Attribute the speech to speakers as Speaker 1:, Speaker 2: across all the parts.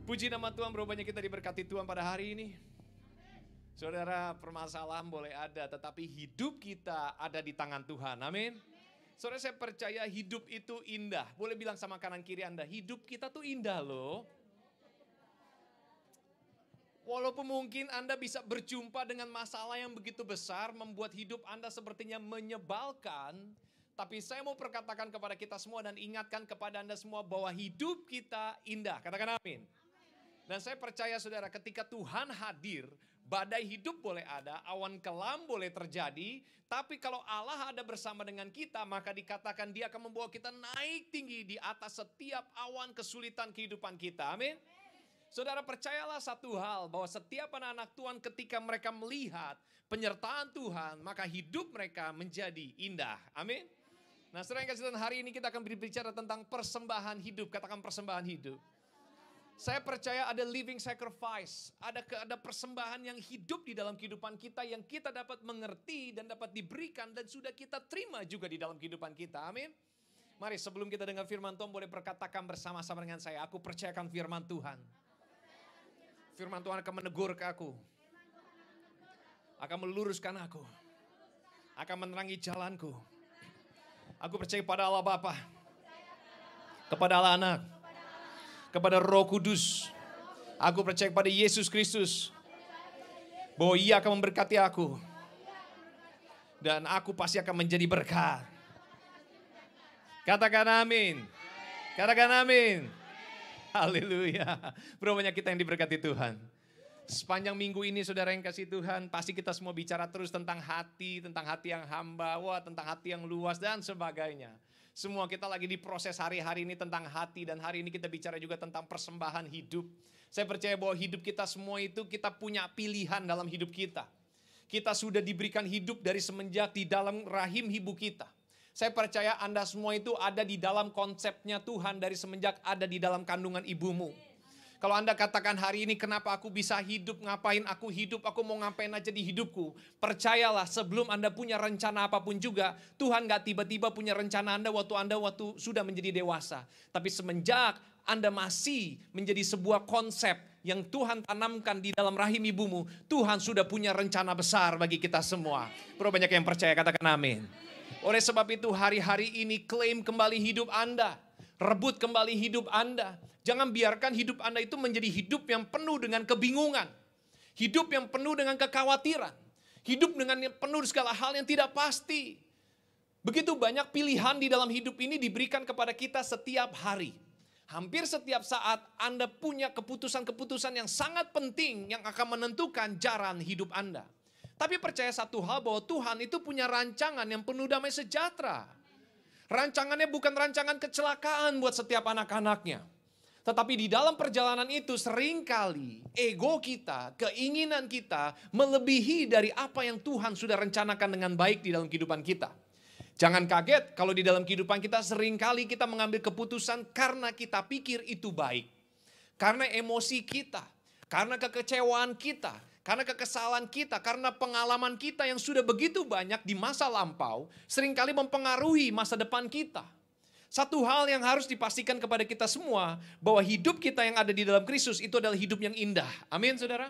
Speaker 1: Puji nama Tuhan, berubahnya kita diberkati Tuhan pada hari ini. Saudara, permasalahan boleh ada, tetapi hidup kita ada di tangan Tuhan. Amin. Saudara, saya percaya hidup itu indah. Boleh bilang sama kanan kiri Anda, hidup kita tuh indah loh. Walaupun mungkin Anda bisa berjumpa dengan masalah yang begitu besar, membuat hidup Anda sepertinya menyebalkan. Tapi saya mau perkatakan kepada kita semua dan ingatkan kepada Anda semua bahwa hidup kita indah. Katakan amin. Dan saya percaya saudara, ketika Tuhan hadir, badai hidup boleh ada, awan kelam boleh terjadi. Tapi kalau Allah ada bersama dengan kita, maka dikatakan Dia akan membawa kita naik tinggi di atas setiap awan kesulitan kehidupan kita. Amin. Saudara, percayalah satu hal, bahwa setiap anak-anak Tuhan ketika mereka melihat penyertaan Tuhan, maka hidup mereka menjadi indah. Amin. Nah, saudara yang kasih Tuhan, hari ini kita akan berbicara tentang persembahan hidup. Katakan persembahan hidup. Saya percaya ada living sacrifice, ada persembahan yang hidup di dalam kehidupan kita, yang kita dapat mengerti dan dapat diberikan dan sudah kita terima juga di dalam kehidupan kita. Amin. Mari sebelum kita dengar firman Tuhan, boleh berkatakan bersama-sama dengan saya, aku percayakan firman Tuhan. Firman Tuhan akan menegur ke aku, akan meluruskan aku, akan menerangi jalanku. Aku percaya pada Allah Bapa, kepada Allah Anak, kepada Roh Kudus. Aku percaya kepada Yesus Kristus, bahwa Ia akan memberkati aku, dan aku pasti akan menjadi berkat. Katakan amin. Katakan amin. Haleluya. Berapa banyak kita yang diberkati Tuhan. Sepanjang minggu ini saudara yang kasih Tuhan, pasti kita semua bicara terus tentang hati yang hamba, tentang hati yang luas dan sebagainya. Semua kita lagi diproses hari-hari ini tentang hati, dan hari ini kita bicara juga tentang persembahan hidup. Saya percaya bahwa hidup kita semua itu kita punya pilihan dalam hidup kita. Kita sudah diberikan hidup dari semenjak di dalam rahim ibu kita. Saya percaya Anda semua itu ada di dalam konsepnya Tuhan dari semenjak ada di dalam kandungan ibumu. Kalau Anda katakan hari ini kenapa aku bisa hidup, ngapain aku hidup, aku mau ngapain aja di hidupku. Percayalah sebelum Anda punya rencana apapun juga, Tuhan gak tiba-tiba punya rencana Anda waktu sudah menjadi dewasa. Tapi semenjak Anda masih menjadi sebuah konsep yang Tuhan tanamkan di dalam rahim ibumu, Tuhan sudah punya rencana besar bagi kita semua. Berapa banyak yang percaya, katakan amin. Oleh sebab itu hari-hari ini klaim kembali hidup Anda. Rebut kembali hidup Anda. Jangan biarkan hidup Anda itu menjadi hidup yang penuh dengan kebingungan. Hidup yang penuh dengan kekhawatiran. Hidup dengan penuh segala hal yang tidak pasti. Begitu banyak pilihan di dalam hidup ini diberikan kepada kita setiap hari. Hampir setiap saat Anda punya keputusan-keputusan yang sangat penting yang akan menentukan jalan hidup Anda. Tapi percaya satu hal, bahwa Tuhan itu punya rancangan yang penuh damai sejahtera. Rancangannya bukan rancangan kecelakaan buat setiap anak-anaknya. Tetapi di dalam perjalanan itu seringkali ego kita, keinginan kita melebihi dari apa yang Tuhan sudah rencanakan dengan baik di dalam kehidupan kita. Jangan kaget kalau di dalam kehidupan kita seringkali kita mengambil keputusan karena kita pikir itu baik. Karena emosi kita, karena kekecewaan kita, karena kekesalan kita, karena pengalaman kita yang sudah begitu banyak di masa lampau, seringkali mempengaruhi masa depan kita. Satu hal yang harus dipastikan kepada kita semua, bahwa hidup kita yang ada di dalam Kristus itu adalah hidup yang indah. Amin saudara.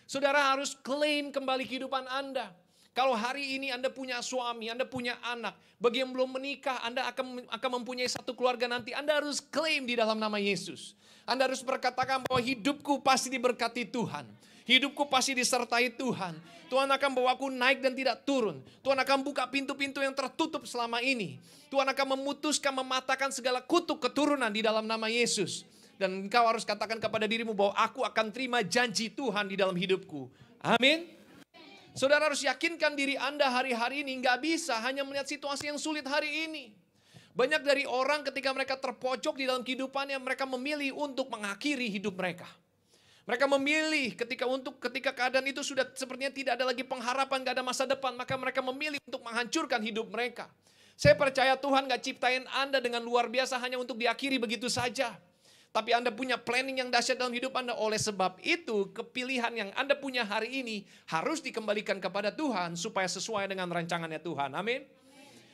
Speaker 1: Saudara harus klaim kembali kehidupan Anda. Kalau hari ini Anda punya suami, Anda punya anak, bagi yang belum menikah, Anda akan mempunyai satu keluarga nanti, Anda harus klaim di dalam nama Yesus. Anda harus berkatakan bahwa hidupku pasti diberkati Tuhan. Hidupku pasti disertai Tuhan. Tuhan akan bawaku naik dan tidak turun. Tuhan akan buka pintu-pintu yang tertutup selama ini. Tuhan akan memutuskan, mematahkan segala kutuk keturunan di dalam nama Yesus. Dan engkau harus katakan kepada dirimu bahwa aku akan terima janji Tuhan di dalam hidupku. Amin. Saudara harus yakinkan diri Anda hari-hari ini, gak bisa hanya melihat situasi yang sulit hari ini. Banyak dari orang ketika mereka terpojok di dalam kehidupannya, mereka memilih untuk mengakhiri hidup mereka. Mereka memilih ketika keadaan itu sudah sepertinya tidak ada lagi pengharapan, gak ada masa depan, maka mereka memilih untuk menghancurkan hidup mereka. Saya percaya Tuhan gak ciptain Anda dengan luar biasa hanya untuk diakhiri begitu saja. Tapi Anda punya planning yang dahsyat dalam hidup Anda. Oleh sebab itu, kepilihan yang Anda punya hari ini harus dikembalikan kepada Tuhan supaya sesuai dengan rancangannya Tuhan. Amin.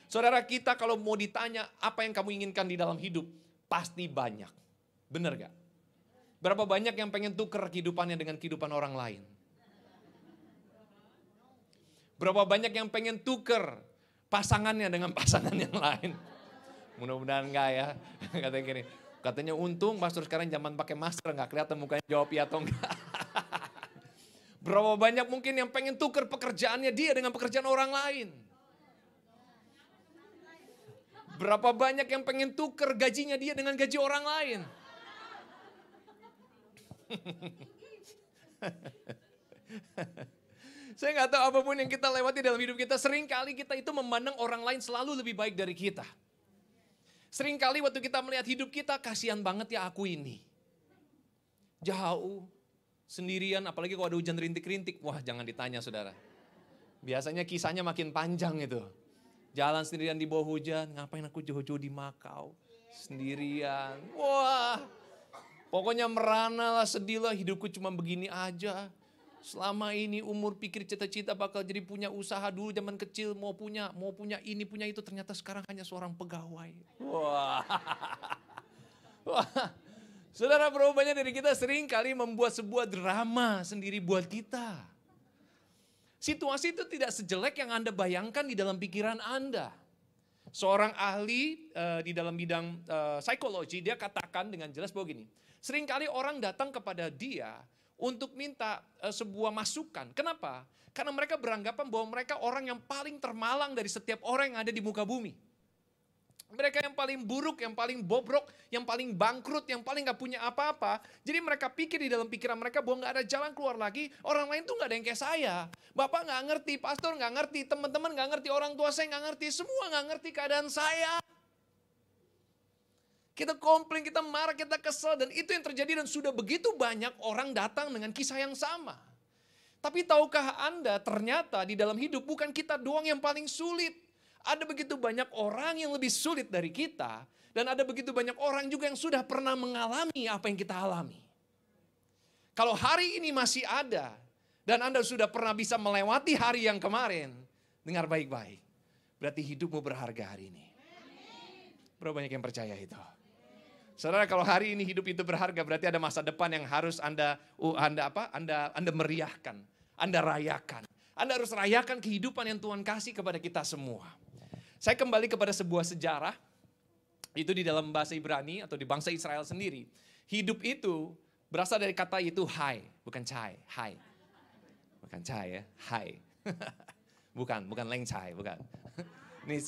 Speaker 1: Saudara, kita kalau mau ditanya apa yang kamu inginkan di dalam hidup, pasti banyak. Benar gak? Berapa banyak yang pengen tuker kehidupannya dengan kehidupan orang lain? Berapa banyak yang pengen tuker pasangannya dengan pasangan yang lain? Mudah-mudahan enggak ya. Katanya gini, katanya untung pastor sekarang zaman pakai masker, enggak kelihatan mukanya jawab iya atau enggak. Berapa banyak mungkin yang pengen tuker pekerjaannya dia dengan pekerjaan orang lain. Berapa banyak yang pengen tuker gajinya dia dengan gaji orang lain. Saya nggak tahu apapun yang kita lewati dalam hidup kita, seringkali kita itu memandang orang lain selalu lebih baik dari kita. Seringkali waktu kita melihat hidup kita, kasihan banget ya aku ini. Jauh, sendirian, apalagi kalau ada hujan rintik-rintik. Wah, jangan ditanya saudara. Biasanya kisahnya makin panjang itu. Jalan sendirian di bawah hujan, ngapain aku jauh-jauh di Makau. Sendirian, wah. Pokoknya merana lah, sedih lah, hidupku cuma begini aja. Selama ini umur pikir cita-cita bakal jadi punya usaha dulu zaman kecil. Mau punya ini, punya itu. Ternyata sekarang hanya seorang pegawai. Wah. Wah. Saudara, berapa banyak dari kita sering kali membuat sebuah drama sendiri buat kita. Situasi itu tidak sejelek yang Anda bayangkan di dalam pikiran Anda. Seorang ahli di dalam bidang psikologi, dia katakan dengan jelas bahwa gini. Seringkali orang datang kepada dia untuk minta sebuah masukan. Kenapa? Karena mereka beranggapan bahwa mereka orang yang paling termalang dari setiap orang yang ada di muka bumi. Mereka yang paling buruk, yang paling bobrok, yang paling bangkrut, yang paling gak punya apa-apa. Jadi mereka pikir di dalam pikiran mereka bahwa gak ada jalan keluar lagi. Orang lain tuh gak ada yang kayak saya. Bapak gak ngerti, pastor gak ngerti, teman-teman gak ngerti, orang tua saya gak ngerti. Semua gak ngerti keadaan saya. Kita komplain, kita marah, kita kesel. Dan itu yang terjadi dan sudah begitu banyak orang datang dengan kisah yang sama. Tapi tahukah Anda ternyata di dalam hidup bukan kita doang yang paling sulit. Ada begitu banyak orang yang lebih sulit dari kita. Dan ada begitu banyak orang juga yang sudah pernah mengalami apa yang kita alami. Kalau hari ini masih ada. Dan Anda sudah pernah bisa melewati hari yang kemarin. Dengar baik-baik. Berarti hidupmu berharga hari ini. Berapa banyak yang percaya itu? Saudara, kalau hari ini hidup itu berharga, berarti ada masa depan yang harus Anda meriahkan, Anda rayakan. Anda harus rayakan kehidupan yang Tuhan kasih kepada kita semua. Saya kembali kepada sebuah sejarah, itu di dalam bahasa Ibrani atau di bangsa Israel sendiri. Hidup itu berasal dari kata itu hai, bukan cai, hai. Bukan cai ya, hai. bukan leng cai, bukan. Ini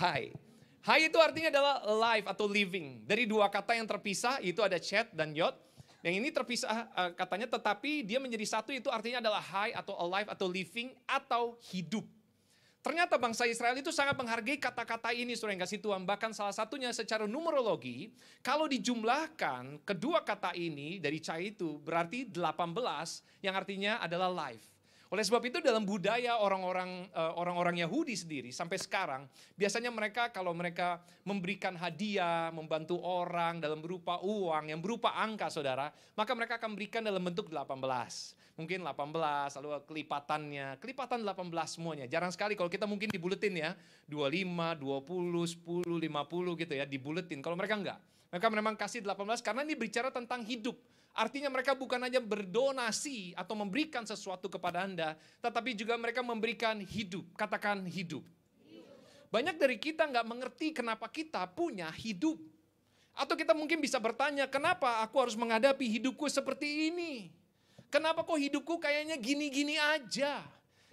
Speaker 1: hai. Hai itu artinya adalah life atau living. Dari dua kata yang terpisah, itu ada chet dan yod. Yang ini terpisah katanya, tetapi dia menjadi satu, itu artinya adalah hai atau alive atau living atau hidup. Ternyata bangsa Israel itu sangat menghargai kata-kata ini, saudara yang kasih Tuhan. Bahkan salah satunya secara numerologi, kalau dijumlahkan kedua kata ini dari cai itu berarti 18 yang artinya adalah life. Oleh sebab itu dalam budaya orang-orang Yahudi sendiri sampai sekarang, biasanya mereka kalau mereka memberikan hadiah, membantu orang dalam berupa uang, yang berupa angka saudara, maka mereka akan berikan dalam bentuk 18. Mungkin 18, lalu kelipatan 18 semuanya. Jarang sekali kalau kita mungkin dibuletin ya, 25, 20, 10, 50 gitu ya, dibuletin. Kalau mereka enggak. Mereka memang kasih 18 karena ini bicara tentang hidup. Artinya mereka bukan hanya berdonasi atau memberikan sesuatu kepada Anda, tetapi juga mereka memberikan hidup. Katakan hidup. Banyak dari kita nggak mengerti kenapa kita punya hidup. Atau kita mungkin bisa bertanya, kenapa aku harus menghadapi hidupku seperti ini? Kenapa kok hidupku kayaknya gini-gini aja?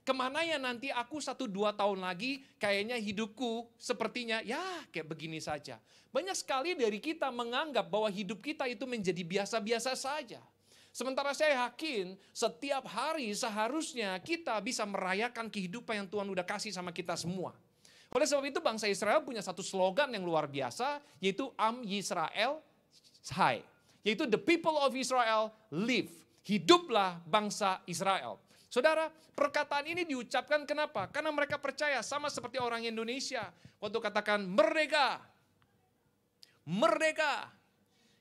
Speaker 1: Kemana ya nanti aku 1-2 tahun lagi kayaknya hidupku sepertinya ya kayak begini saja. Banyak sekali dari kita menganggap bahwa hidup kita itu menjadi biasa-biasa saja. Sementara saya yakin setiap hari seharusnya kita bisa merayakan kehidupan yang Tuhan udah kasih sama kita semua. Oleh sebab itu bangsa Israel punya satu slogan yang luar biasa, yaitu Am Yisrael Hai. Yaitu the people of Israel live. Hiduplah bangsa Israel. Saudara, perkataan ini diucapkan kenapa? Karena mereka percaya sama seperti orang Indonesia. Waktu katakan merdeka. Merdeka.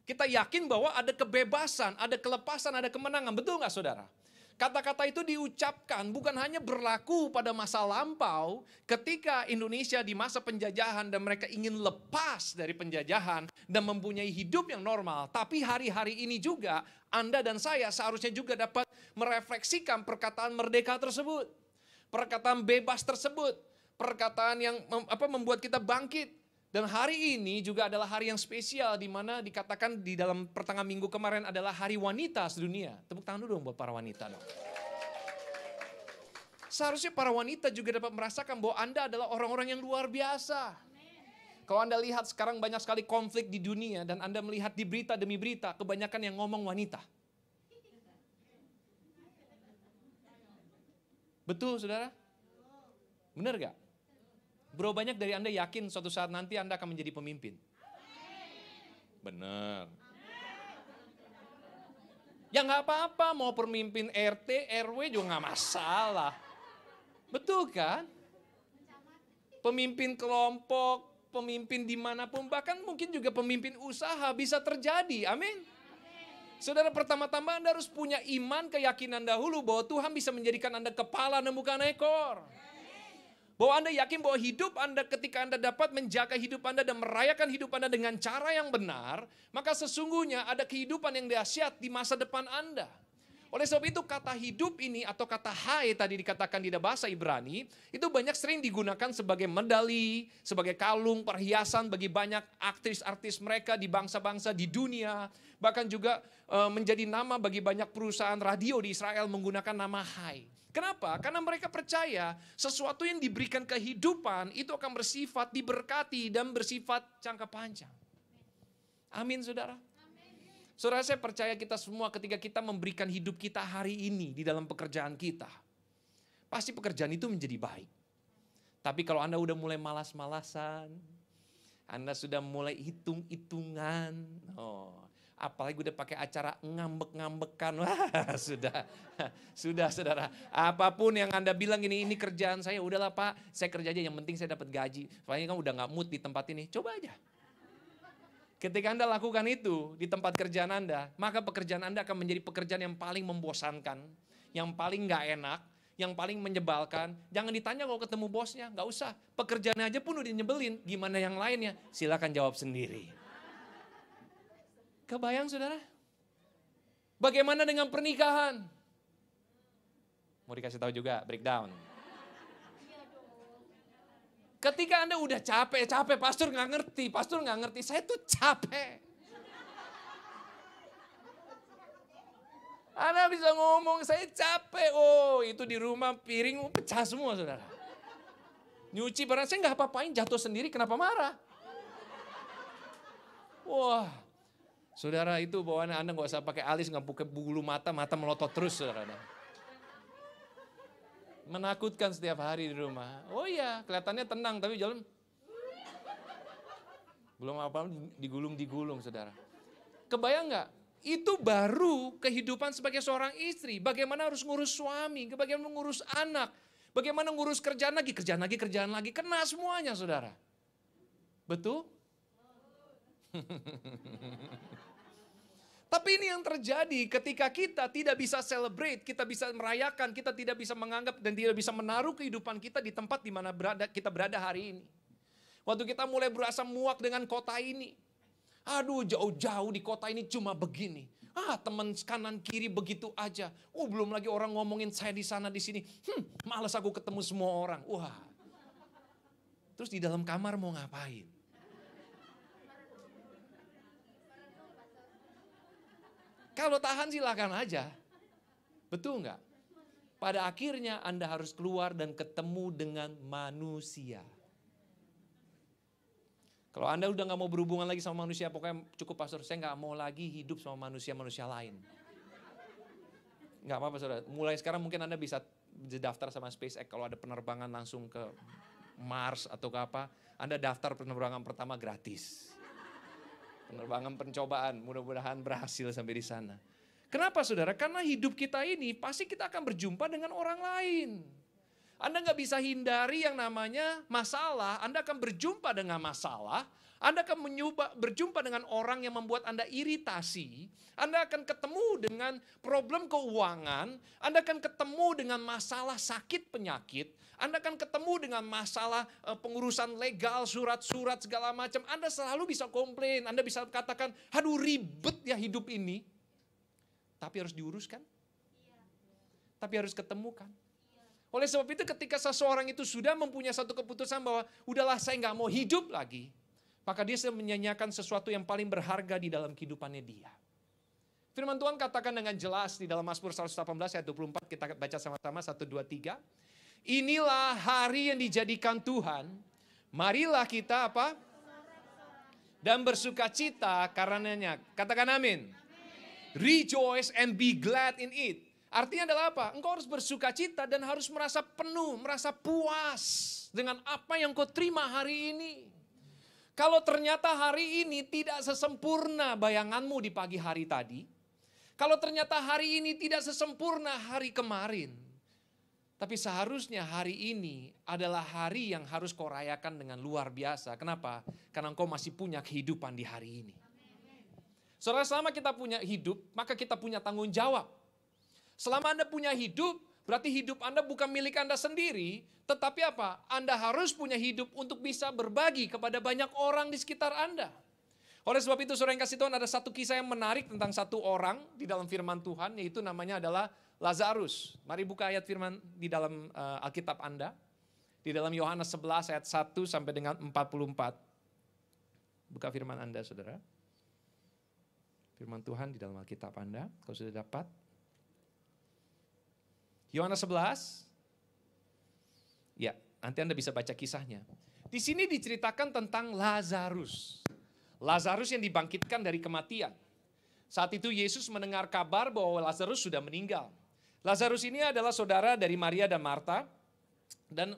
Speaker 1: Kita yakin bahwa ada kebebasan, ada kelepasan, ada kemenangan. Betul nggak saudara? Kata-kata itu diucapkan bukan hanya berlaku pada masa lampau ketika Indonesia di masa penjajahan dan mereka ingin lepas dari penjajahan dan mempunyai hidup yang normal. Tapi hari-hari ini juga Anda dan saya seharusnya juga dapat merefleksikan perkataan merdeka tersebut. Perkataan bebas tersebut. Perkataan yang membuat kita bangkit. Dan hari ini juga adalah hari yang spesial di mana dikatakan di dalam pertengahan minggu kemarin adalah Hari Wanita Sedunia. Tepuk tangan dulu dong buat para wanita dong. Seharusnya para wanita juga dapat merasakan bahwa Anda adalah orang-orang yang luar biasa. Kalau Anda lihat sekarang banyak sekali konflik di dunia dan Anda melihat di berita demi berita, kebanyakan yang ngomong wanita. Betul saudara? Benar gak? Bro, banyak dari Anda yakin suatu saat nanti Anda akan menjadi pemimpin. Benar. Ya nggak apa-apa, mau pemimpin RT, RW juga nggak masalah. Betul kan? Pemimpin kelompok, pemimpin dimanapun, bahkan mungkin juga pemimpin usaha bisa terjadi. Amin. Saudara, pertama-tama Anda harus punya iman, keyakinan dahulu bahwa Tuhan bisa menjadikan Anda kepala dan bukan ekor. Bahwa Anda yakin bahwa hidup Anda ketika Anda dapat menjaga hidup Anda dan merayakan hidup Anda dengan cara yang benar, maka sesungguhnya ada kehidupan yang dahsyat di masa depan Anda. Oleh sebab itu kata hidup ini atau kata hai tadi dikatakan di bahasa Ibrani, itu banyak sering digunakan sebagai medali, sebagai kalung, perhiasan bagi banyak artis-artis mereka di bangsa-bangsa di dunia. Bahkan juga menjadi nama bagi banyak perusahaan radio di Israel menggunakan nama hai. Kenapa? Karena mereka percaya sesuatu yang diberikan kehidupan itu akan bersifat diberkati dan bersifat jangka panjang. Amin saudara. Saudara, saya percaya kita semua ketika kita memberikan hidup kita hari ini di dalam pekerjaan kita, pasti pekerjaan itu menjadi baik. Tapi kalau Anda udah mulai malas-malasan, Anda sudah mulai hitung-hitungan, apalagi udah pakai acara ngambek-ngambekan, wah sudah saudara. Apapun yang Anda bilang ini kerjaan saya, udahlah Pak, saya kerja aja yang penting saya dapat gaji. Soalnya kan udah gak mood di tempat ini, coba aja. Ketika Anda lakukan itu di tempat kerjaan Anda, maka pekerjaan Anda akan menjadi pekerjaan yang paling membosankan, yang paling gak enak, yang paling menyebalkan. Jangan ditanya kalau ketemu bosnya, gak usah. Pekerjaannya aja pun udah nyebelin, gimana yang lainnya? Silakan jawab sendiri. Kebayang saudara? Bagaimana dengan pernikahan? Mau dikasih tahu juga, breakdown. Ketika Anda udah capek, pastor nggak ngerti, saya tuh capek. Anda bisa ngomong, saya capek, itu di rumah piring pecah semua saudara. Nyuci barang saya nggak apa-apain, jatuh sendiri, kenapa marah? Wah, saudara itu bawaan Anda nggak usah pakai alis, nggak pakai bulu mata melotot terus saudara. Menakutkan setiap hari di rumah. Oh iya, kelihatannya tenang tapi jalan belum apa-apa digulung saudara. Kebayang nggak? Itu baru kehidupan sebagai seorang istri. Bagaimana harus ngurus suami, bagaimana ngurus anak, bagaimana ngurus kerjaan lagi, kena semuanya saudara. Betul? Tapi ini yang terjadi ketika kita tidak bisa celebrate, kita bisa merayakan, kita tidak bisa menganggap dan tidak bisa menaruh kehidupan kita di tempat di mana kita berada hari ini. Waktu kita mulai berasa muak dengan kota ini. Aduh, jauh-jauh di kota ini cuma begini. Teman kanan kiri begitu aja. Belum lagi orang ngomongin saya di sana di sini. Malas aku ketemu semua orang. Terus di dalam kamar mau ngapain? Kalau tahan silakan aja. Betul nggak? Pada akhirnya Anda harus keluar dan ketemu dengan manusia. Kalau Anda udah nggak mau berhubungan lagi sama manusia, pokoknya cukup pastor, saya nggak mau lagi hidup sama manusia-manusia lain. Nggak apa-apa saudara, mulai sekarang mungkin Anda bisa daftar sama SpaceX kalau ada penerbangan langsung ke Mars atau ke apa, Anda daftar penerbangan pertama gratis. Penerbangan pencobaan, mudah-mudahan berhasil sampai di sana. Kenapa saudara? Karena hidup kita ini pasti kita akan berjumpa dengan orang lain. Anda nggak bisa hindari yang namanya masalah, Anda akan berjumpa dengan masalah, Anda akan berjumpa dengan orang yang membuat Anda iritasi. Anda akan ketemu dengan problem keuangan. Anda akan ketemu dengan masalah sakit penyakit. Anda akan ketemu dengan masalah pengurusan legal, surat-surat segala macam. Anda selalu bisa komplain. Anda bisa katakan, aduh ribet ya hidup ini. Tapi harus diuruskan. Tapi harus ketemukan. Oleh sebab itu ketika seseorang itu sudah mempunyai satu keputusan bahwa udahlah saya nggak mau hidup lagi. Maka dia sedang menyanyiakan sesuatu yang paling berharga di dalam kehidupannya dia. Firman Tuhan katakan dengan jelas di dalam Mazmur 118 ayat 24. Kita baca sama-sama 1, 2, 3. Inilah hari yang dijadikan Tuhan. Marilah kita apa? Dan bersuka cita karenanya. Katakan amin. Rejoice and be glad in it. Artinya adalah apa? Engkau harus bersuka cita dan harus merasa penuh, merasa puas dengan apa yang kau terima hari ini. Kalau ternyata hari ini tidak sesempurna bayanganmu di pagi hari tadi. Kalau ternyata hari ini tidak sesempurna hari kemarin. Tapi seharusnya hari ini adalah hari yang harus kau rayakan dengan luar biasa. Kenapa? Karena engkau masih punya kehidupan di hari ini. Saudara, selama kita punya hidup, maka kita punya tanggung jawab. Selama Anda punya hidup, berarti hidup Anda bukan milik Anda sendiri, tetapi apa? Anda harus punya hidup untuk bisa berbagi kepada banyak orang di sekitar Anda. Oleh sebab itu, saudara yang kasih Tuhan, ada satu kisah yang menarik tentang satu orang di dalam firman Tuhan, yaitu namanya adalah Lazarus. Mari buka ayat firman di dalam Alkitab Anda. Di dalam Yohanes 11 ayat 1 sampai dengan 44. Buka firman Anda, saudara. Firman Tuhan di dalam Alkitab Anda, kalau sudah dapat. Yohanes 11, ya nanti Anda bisa baca kisahnya. Di sini diceritakan tentang Lazarus. Lazarus yang dibangkitkan dari kematian. Saat itu Yesus mendengar kabar bahwa Lazarus sudah meninggal. Lazarus ini adalah saudara dari Maria dan Marta. Dan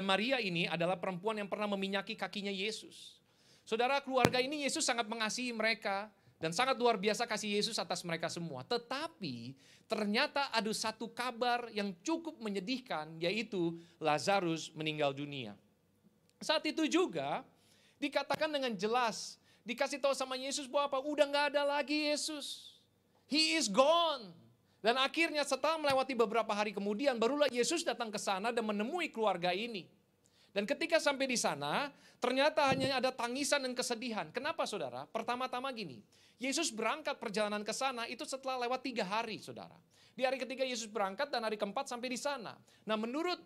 Speaker 1: Maria ini adalah perempuan yang pernah meminyaki kakinya Yesus. Saudara, keluarga ini Yesus sangat mengasihi mereka. Dan sangat luar biasa kasih Yesus atas mereka semua. Tetapi ternyata ada satu kabar yang cukup menyedihkan, yaitu Lazarus meninggal dunia. Saat itu juga dikatakan dengan jelas, dikasih tahu sama Yesus bahwa apa? Udah gak ada lagi Yesus. He is gone. Dan akhirnya setelah melewati beberapa hari kemudian, barulah Yesus datang ke sana dan menemui keluarga ini. Dan ketika sampai di sana, ternyata hanya ada tangisan dan kesedihan. Kenapa saudara? Pertama-tama gini, Yesus berangkat perjalanan ke sana itu setelah lewat 3 hari saudara. Di hari ketiga Yesus berangkat dan hari keempat sampai di sana. Nah menurut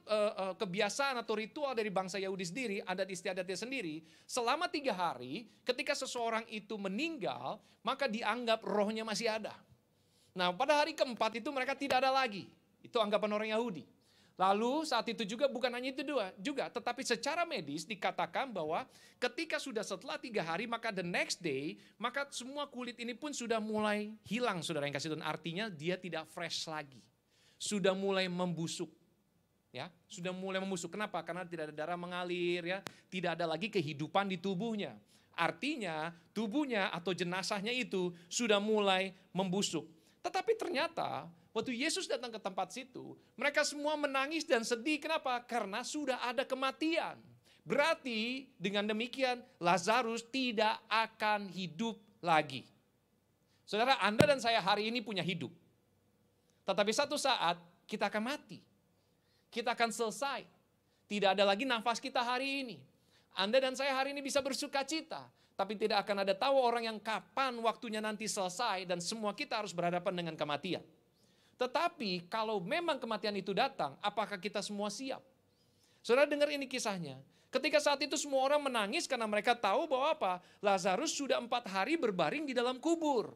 Speaker 1: kebiasaan atau ritual dari bangsa Yahudi sendiri, adat istiadatnya sendiri, selama 3 hari ketika seseorang itu meninggal, maka dianggap rohnya masih ada. Nah pada hari keempat itu mereka tidak ada lagi. Itu anggapan orang Yahudi. Lalu saat itu juga bukan hanya itu juga, tetapi secara medis dikatakan bahwa ketika sudah setelah 3 hari maka the next day, maka semua kulit ini pun sudah mulai hilang saudara yang kasih Tuhan. Artinya dia tidak fresh lagi, sudah mulai membusuk. Ya, sudah mulai membusuk. Kenapa? Karena tidak ada darah mengalir, ya, tidak ada lagi kehidupan di tubuhnya. Artinya tubuhnya atau jenazahnya itu sudah mulai membusuk. Tetapi ternyata waktu Yesus datang ke tempat situ, mereka semua menangis dan sedih. Kenapa? Karena sudah ada kematian. Berarti dengan demikian Lazarus tidak akan hidup lagi. Saudara, Anda dan saya hari ini punya hidup. Tetapi satu saat kita akan mati. Kita akan selesai. Tidak ada lagi nafas kita hari ini. Anda dan saya hari ini bisa bersuka cita. Tapi tidak akan ada tahu orang yang kapan waktunya nanti selesai dan semua kita harus berhadapan dengan kematian. Tetapi kalau memang kematian itu datang, apakah kita semua siap? Saudara dengar ini kisahnya. Ketika saat itu semua orang menangis karena mereka tahu bahwa apa? Lazarus sudah 4 hari berbaring di dalam kubur.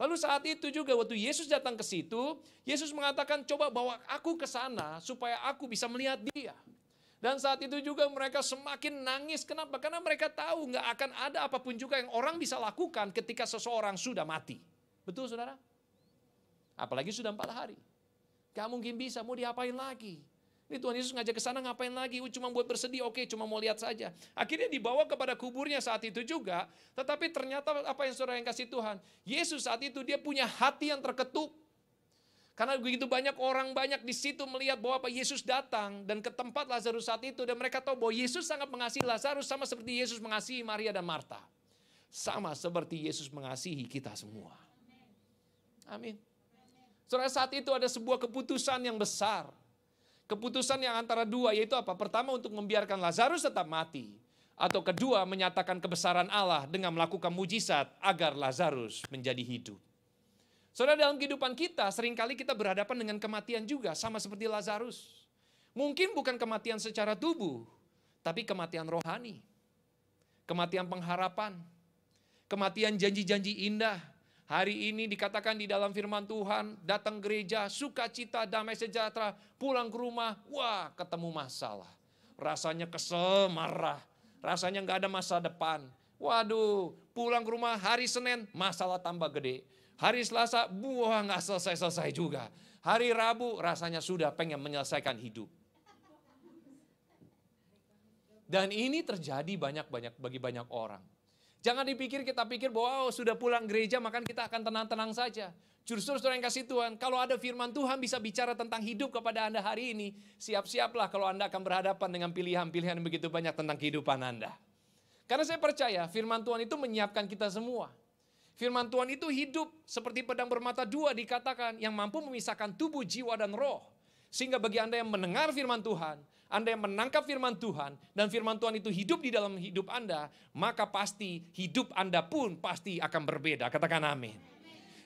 Speaker 1: Lalu saat itu juga waktu Yesus datang ke situ, Yesus mengatakan coba bawa aku ke sana supaya aku bisa melihat dia. Dan saat itu juga mereka semakin nangis. Kenapa? Karena mereka tahu nggak akan ada apapun juga yang orang bisa lakukan ketika seseorang sudah mati. Betul saudara? Apalagi sudah 4 hari. Gak mungkin bisa, mau diapain lagi? Ini Tuhan Yesus ngajak ke sana ngapain lagi? Cuma buat bersedih, oke, cuma mau lihat saja. Akhirnya dibawa kepada kuburnya saat itu juga. Tetapi ternyata apa yang saudara yang kasih Tuhan? Yesus saat itu dia punya hati yang terketuk. Karena begitu banyak orang banyak di situ melihat bahwa Pak Yesus datang dan ke tempat Lazarus saat itu. Dan mereka tahu bahwa Yesus sangat mengasihi Lazarus sama seperti Yesus mengasihi Maria dan Marta. Sama seperti Yesus mengasihi kita semua. Amin. Saudara, saat itu ada sebuah keputusan yang besar. Keputusan yang antara dua, yaitu apa? Pertama, untuk membiarkan Lazarus tetap mati. Atau kedua, menyatakan kebesaran Allah dengan melakukan mujizat agar Lazarus menjadi hidup. Saudara, dalam kehidupan kita, seringkali kita berhadapan dengan kematian juga, sama seperti Lazarus. Mungkin bukan kematian secara tubuh, tapi kematian rohani. Kematian pengharapan. Kematian janji-janji indah. Hari ini dikatakan di dalam firman Tuhan, datang gereja, sukacita, damai sejahtera, pulang ke rumah, wah ketemu masalah. Rasanya kesel, marah, rasanya gak ada masa depan. Waduh, pulang ke rumah hari Senin, masalah tambah gede. Hari Selasa, wah gak selesai-selesai juga. Hari Rabu, rasanya sudah pengen menyelesaikan hidup. Dan ini terjadi banyak-banyak bagi banyak orang. Jangan kita pikir bahwa sudah pulang gereja maka kita akan tenang-tenang saja. Justru saudara yang kasih Tuhan, kalau ada firman Tuhan bisa bicara tentang hidup kepada Anda hari ini, siap-siaplah kalau Anda akan berhadapan dengan pilihan-pilihan yang begitu banyak tentang kehidupan Anda. Karena saya percaya firman Tuhan itu menyiapkan kita semua. Firman Tuhan itu hidup seperti pedang bermata dua dikatakan yang mampu memisahkan tubuh, jiwa, dan roh. Sehingga bagi Anda yang mendengar firman Tuhan, Anda yang menangkap firman Tuhan, dan firman Tuhan itu hidup di dalam hidup Anda, maka pasti hidup Anda pun pasti akan berbeda. Katakan amin.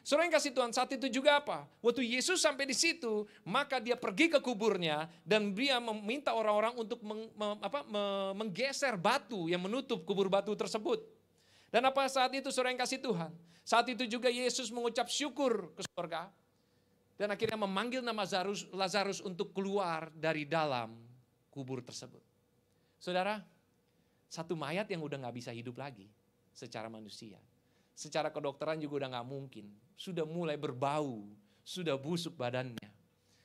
Speaker 1: Saudara yang kasih Tuhan, saat itu juga apa? Waktu Yesus sampai di situ, maka dia pergi ke kuburnya dan dia meminta orang-orang untuk menggeser batu yang menutup kubur batu tersebut. Dan apa saat itu saudara yang kasih Tuhan? Saat itu juga Yesus mengucap syukur ke surga. Dan akhirnya memanggil nama Lazarus untuk keluar dari dalam kubur tersebut. Saudara, satu mayat yang udah gak bisa hidup lagi secara manusia. Secara kedokteran juga udah gak mungkin. Sudah mulai berbau, sudah busuk badannya.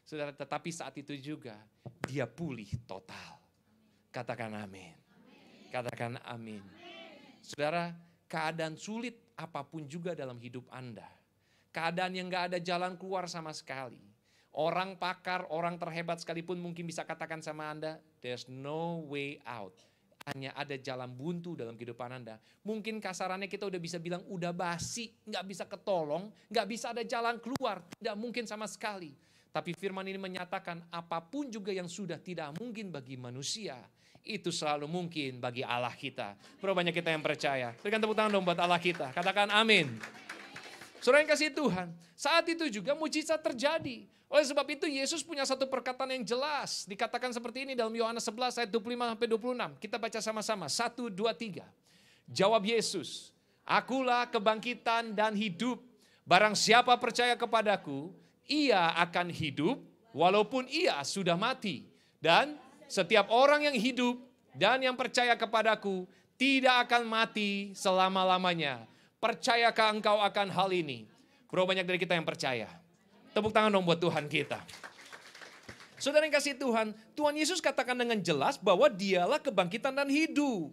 Speaker 1: Saudara, tetapi saat itu juga dia pulih total. Katakan amin. Katakan amin. Saudara, keadaan sulit apapun juga dalam hidup Anda. Keadaan yang gak ada jalan keluar sama sekali. Orang pakar, orang terhebat sekalipun mungkin bisa katakan sama Anda, there's no way out. Hanya ada jalan buntu dalam kehidupan Anda. Mungkin kasarannya kita udah bisa bilang, udah basi, gak bisa ketolong, gak bisa ada jalan keluar. Tidak mungkin sama sekali. Tapi firman ini menyatakan, apapun juga yang sudah tidak mungkin bagi manusia, itu selalu mungkin bagi Allah kita. Berapa banyak kita yang percaya? Berikan tepuk tangan dong buat Allah kita. Katakan amin. Saudara yang kasih Tuhan, saat itu juga mujizat terjadi. Oleh sebab itu Yesus punya satu perkataan yang jelas. Dikatakan seperti ini dalam Yohanes 11 ayat 25-26. Kita baca sama-sama. 1, 2, 3. Jawab Yesus, akulah kebangkitan dan hidup. Barang siapa percaya kepadaku, ia akan hidup walaupun ia sudah mati. Dan setiap orang yang hidup dan yang percaya kepadaku tidak akan mati selama-lamanya. Percayakah engkau akan hal ini? Berapa banyak dari kita yang percaya? Tepuk tangan dong buat Tuhan kita. Saudara yang kasih Tuhan, Tuhan Yesus katakan dengan jelas bahwa dialah kebangkitan dan hidup.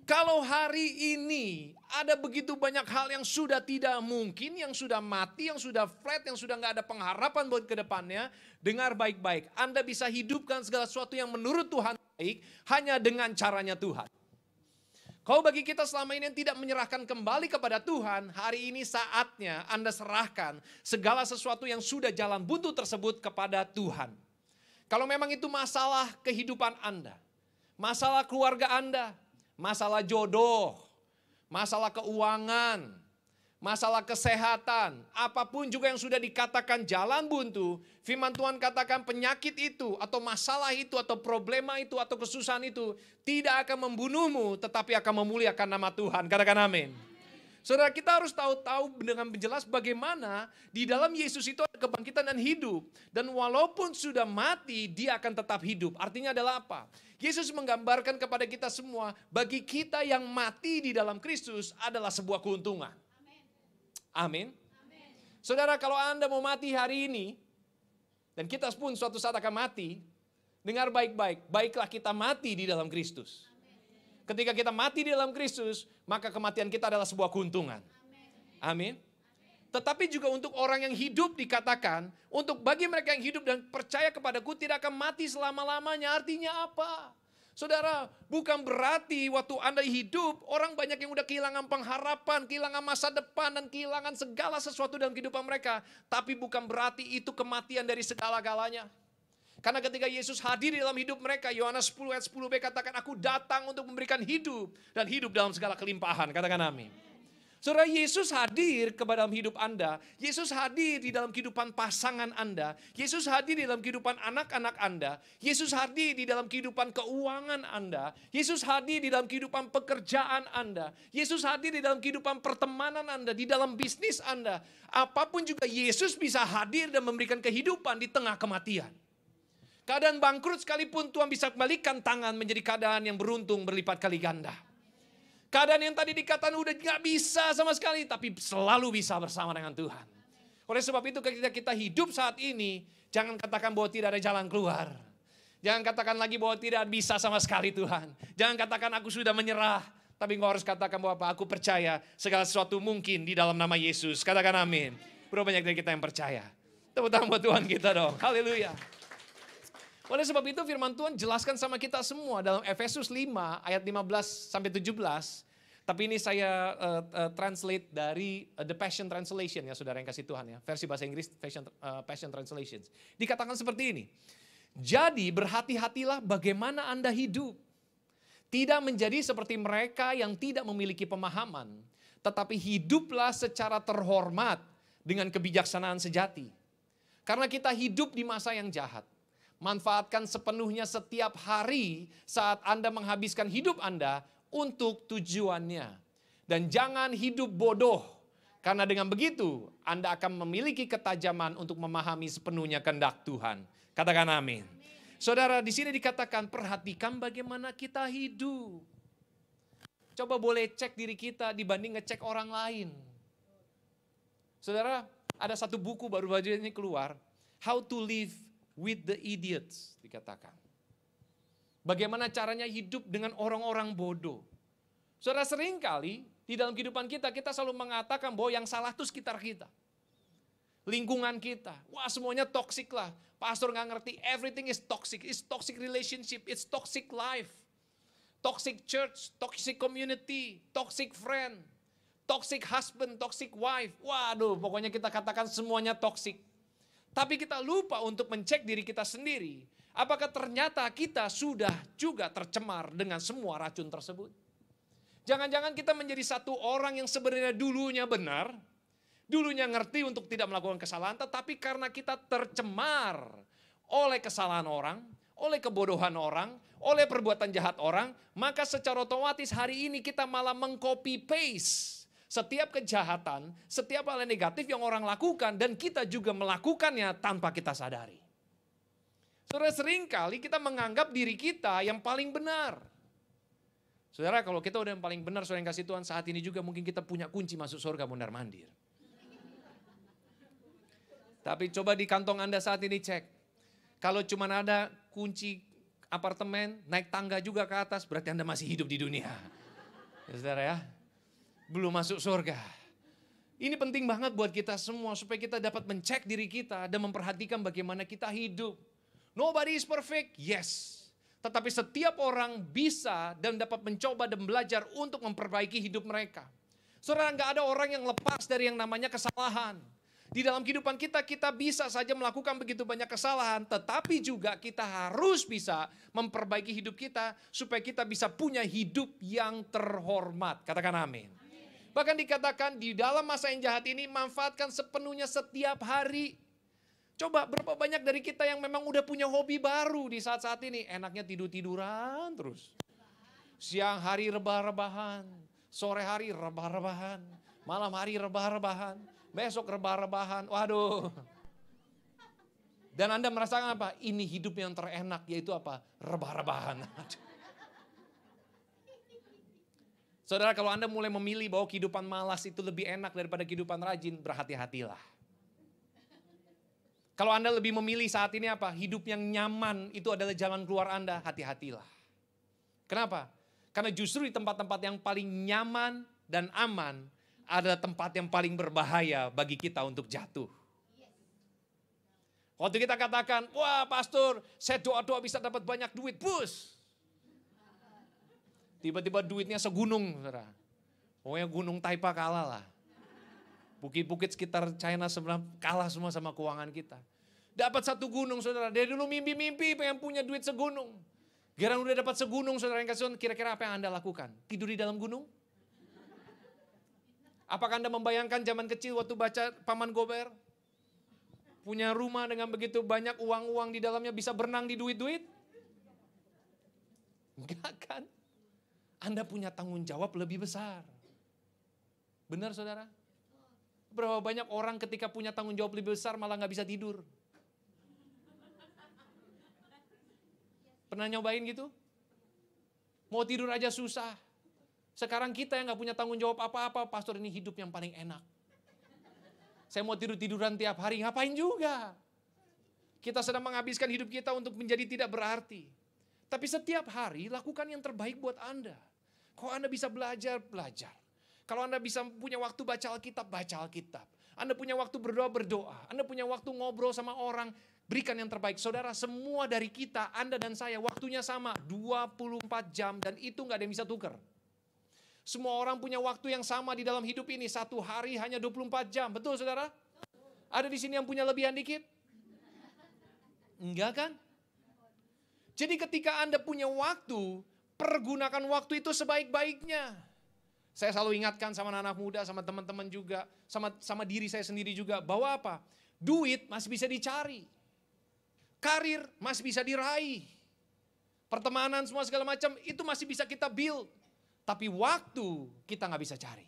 Speaker 1: Kalau hari ini ada begitu banyak hal yang sudah tidak mungkin, yang sudah mati, yang sudah flat, yang sudah gak ada pengharapan buat ke depannya, dengar baik-baik. Anda bisa hidupkan segala sesuatu yang menurut Tuhan baik hanya dengan caranya Tuhan. Kalau bagi kita selama ini yang tidak menyerahkan kembali kepada Tuhan, hari ini saatnya Anda serahkan segala sesuatu yang sudah jalan buntu tersebut kepada Tuhan. Kalau memang itu masalah kehidupan Anda, masalah keluarga Anda, masalah jodoh, masalah keuangan, masalah kesehatan, apapun juga yang sudah dikatakan jalan buntu, firman Tuhan katakan penyakit itu atau masalah itu atau problema itu atau kesusahan itu tidak akan membunuhmu tetapi akan memuliakan nama Tuhan. Katakan amin. Saudara, kita harus tahu dengan jelas bagaimana di dalam Yesus itu ada kebangkitan dan hidup. Dan walaupun sudah mati, dia akan tetap hidup. Artinya adalah apa? Yesus menggambarkan kepada kita semua, bagi kita yang mati di dalam Kristus adalah sebuah keuntungan. Amin. Saudara, kalau Anda mau mati hari ini, dan kita pun suatu saat akan mati, dengar baik-baik, baiklah kita mati di dalam Kristus. Ketika kita mati di dalam Kristus, maka kematian kita adalah sebuah keuntungan. Amin. Tetapi juga untuk orang yang hidup dikatakan, untuk bagi mereka yang hidup dan percaya kepadaku tidak akan mati selama-lamanya. Artinya apa? Saudara, bukan berarti waktu Anda hidup, orang banyak yang udah kehilangan pengharapan, kehilangan masa depan, dan kehilangan segala sesuatu dalam kehidupan mereka. Tapi bukan berarti itu kematian dari segala-galanya. Karena ketika Yesus hadir di dalam hidup mereka, Yohanes 10 ayat 10b katakan, aku datang untuk memberikan hidup, dan hidup dalam segala kelimpahan. Katakan amin. Saudara, Yesus hadir ke dalam hidup Anda. Yesus hadir di dalam kehidupan pasangan Anda. Yesus hadir di dalam kehidupan anak-anak Anda. Yesus hadir di dalam kehidupan keuangan Anda. Yesus hadir di dalam kehidupan pekerjaan Anda. Yesus hadir di dalam kehidupan pertemanan Anda, di dalam bisnis Anda. Apapun juga Yesus bisa hadir dan memberikan kehidupan di tengah kematian. Keadaan bangkrut sekalipun Tuhan bisa kembalikan tangan menjadi keadaan yang beruntung berlipat kali ganda. Keadaan yang tadi dikatakan udah gak bisa sama sekali, tapi selalu bisa bersama dengan Tuhan. Oleh sebab itu ketika kita hidup saat ini, jangan katakan bahwa tidak ada jalan keluar. Jangan katakan lagi bahwa tidak bisa sama sekali Tuhan. Jangan katakan aku sudah menyerah. Tapi engkau harus katakan bahwa aku percaya segala sesuatu mungkin di dalam nama Yesus. Katakan amin. Berapa banyak dari kita yang percaya. Tepuk tangan buat Tuhan kita dong. Haleluya. Oleh sebab itu firman Tuhan jelaskan sama kita semua dalam Efesus 5 ayat 15 sampai 17. Tapi ini saya translate dari The Passion Translation ya saudara yang kasih Tuhan ya. Versi bahasa Inggris Passion Translation. Dikatakan seperti ini. Jadi berhati-hatilah bagaimana Anda hidup. Tidak menjadi seperti mereka yang tidak memiliki pemahaman. Tetapi hiduplah secara terhormat dengan kebijaksanaan sejati. Karena kita hidup di masa yang jahat. Manfaatkan sepenuhnya setiap hari saat Anda menghabiskan hidup Anda untuk tujuannya. Dan jangan hidup bodoh. Karena dengan begitu Anda akan memiliki ketajaman untuk memahami sepenuhnya kehendak Tuhan. Katakan amin. Saudara, di sini dikatakan perhatikan bagaimana kita hidup. Coba boleh cek diri kita dibanding ngecek orang lain. Saudara, ada satu buku baru-baru ini keluar. How to Live with the Idiots, dikatakan. Bagaimana caranya hidup dengan orang-orang bodoh. Saudara, seringkali di dalam kehidupan kita, kita selalu mengatakan bahwa yang salah itu sekitar kita. Lingkungan kita, wah semuanya toxic lah. Pastor gak ngerti, everything is toxic. It's toxic relationship, it's toxic life. Toxic church, toxic community, toxic friend, toxic husband, toxic wife. Waduh, pokoknya kita katakan semuanya toxic. Tapi kita lupa untuk mencek diri kita sendiri. Apakah ternyata kita sudah juga tercemar dengan semua racun tersebut? Jangan-jangan kita menjadi satu orang yang sebenarnya dulunya benar. Dulunya ngerti untuk tidak melakukan kesalahan. Tetapi karena kita tercemar oleh kesalahan orang, oleh kebodohan orang, oleh perbuatan jahat orang. Maka secara otomatis hari ini kita malah mengcopy paste. Setiap kejahatan, setiap hal yang negatif yang orang lakukan dan kita juga melakukannya tanpa kita sadari. Saudara, seringkali kita menganggap diri kita yang paling benar. Saudara, kalau kita udah yang paling benar, saudara yang kasih Tuhan saat ini juga mungkin kita punya kunci masuk surga mondar-mandir. Tapi coba di kantong Anda saat ini cek. Kalau cuma ada kunci apartemen, naik tangga juga ke atas, berarti Anda masih hidup di dunia. Ya, saudara ya. Belum masuk surga. Ini penting banget buat kita semua supaya kita dapat mencek diri kita dan memperhatikan bagaimana kita hidup. Nobody is perfect, yes. Tetapi setiap orang bisa dan dapat mencoba dan belajar untuk memperbaiki hidup mereka. Saudara, gak ada orang yang lepas dari yang namanya kesalahan. Di dalam kehidupan kita, kita bisa saja melakukan begitu banyak kesalahan. Tetapi juga kita harus bisa memperbaiki hidup kita supaya kita bisa punya hidup yang terhormat. Katakan amin. Bahkan dikatakan di dalam masa yang jahat ini manfaatkan sepenuhnya setiap hari. Coba berapa banyak dari kita yang memang udah punya hobi baru di saat-saat ini. Enaknya tidur-tiduran terus. Siang hari rebah-rebahan. Sore hari rebah-rebahan. Malam hari rebah-rebahan. Besok rebah-rebahan. Waduh. Dan Anda merasakan apa? Ini hidup yang terenak, yaitu apa? Rebah-rebahan. Saudara, kalau Anda mulai memilih bahwa kehidupan malas itu lebih enak daripada kehidupan rajin, berhati-hatilah. Kalau Anda lebih memilih saat ini apa? Hidup yang nyaman itu adalah jalan keluar Anda, hati-hatilah. Kenapa? Karena justru di tempat-tempat yang paling nyaman dan aman, ada tempat yang paling berbahaya bagi kita untuk jatuh. Waktu kita katakan, wah pastor, saya doa-doa bisa dapat banyak duit, bus. Tiba-tiba duitnya segunung, saudara. Pokoknya gunung Taipa kalah lah. Bukit-bukit sekitar China sebenarnya kalah semua sama keuangan kita. Dapat satu gunung, saudara. Dari dulu mimpi-mimpi pengen punya duit segunung. Giliran udah dapat segunung, saudara yang kasih, kira-kira apa yang Anda lakukan? Tidur di dalam gunung? Apakah Anda membayangkan zaman kecil waktu baca Paman Gober? Punya rumah dengan begitu banyak uang-uang di dalamnya, bisa berenang di duit-duit? Enggak kan? Anda punya tanggung jawab lebih besar. Benar saudara? Berapa banyak orang ketika punya tanggung jawab lebih besar malah gak bisa tidur. Pernah nyobain gitu? Mau tidur aja susah. Sekarang kita yang gak punya tanggung jawab apa-apa, pastor ini hidup yang paling enak. Saya mau tidur-tiduran tiap hari, ngapain juga? Kita sedang menghabiskan hidup kita untuk menjadi tidak berarti. Tapi setiap hari lakukan yang terbaik buat Anda. Kalau Anda bisa belajar, belajar. Kalau Anda bisa punya waktu baca Alkitab, baca Alkitab. Anda punya waktu berdoa, berdoa. Anda punya waktu ngobrol sama orang, berikan yang terbaik. Saudara, semua dari kita, Anda dan saya, waktunya sama, 24 jam dan itu gak ada yang bisa tukar. Semua orang punya waktu yang sama di dalam hidup ini. Satu hari hanya 24 jam. Betul saudara? Ada di sini yang punya lebihan dikit? Enggak kan? Jadi ketika Anda punya waktu, pergunakan waktu itu sebaik-baiknya. Saya selalu ingatkan sama anak muda, sama teman-teman juga, sama diri saya sendiri juga, bahwa apa? Duit masih bisa dicari. Karir masih bisa diraih. Pertemanan semua segala macam, itu masih bisa kita build. Tapi waktu kita gak bisa cari.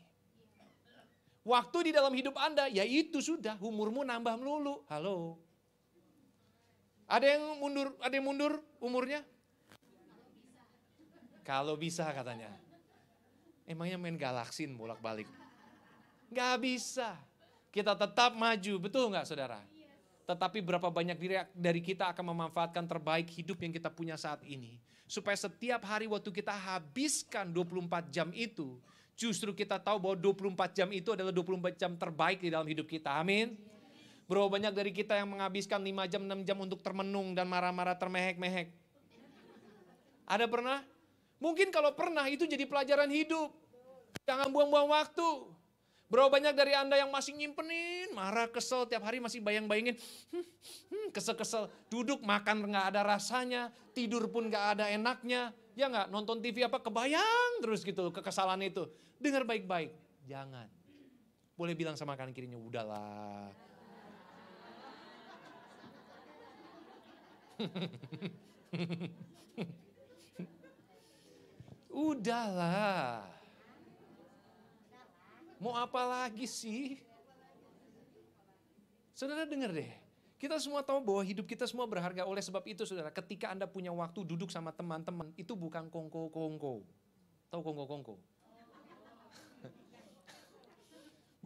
Speaker 1: Waktu di dalam hidup Anda, ya itu sudah, umurmu nambah melulu. Halo. Ada yang mundur umurnya? Kalau bisa katanya. Emangnya main galaksin bolak-balik? Gak bisa. Kita tetap maju, betul gak saudara? Tetapi berapa banyak dari kita akan memanfaatkan terbaik hidup yang kita punya saat ini. Supaya setiap hari waktu kita habiskan 24 jam itu, justru kita tahu bahwa 24 jam itu adalah 24 jam terbaik di dalam hidup kita. Amin. Berapa banyak dari kita yang menghabiskan 5 jam, 6 jam untuk termenung dan marah-marah termehek-mehek. Ada pernah? Mungkin kalau pernah itu jadi pelajaran hidup. Jangan buang-buang waktu. Berapa banyak dari Anda yang masih nyimpenin, marah, kesel, tiap hari masih bayang-bayangin, kesel-kesel, duduk makan gak ada rasanya, tidur pun gak ada enaknya, ya gak, nonton TV apa, kebayang terus gitu, kekesalan itu. Dengar baik-baik, jangan. Boleh bilang sama kanan kirinya, udahlah. Udahlah. Mau apa lagi sih? Saudara dengar deh. Kita semua tahu bahwa hidup kita semua berharga. Oleh sebab itu saudara, ketika Anda punya waktu duduk sama teman-teman, itu bukan kongko-kongko. Tahu kongko-kongko?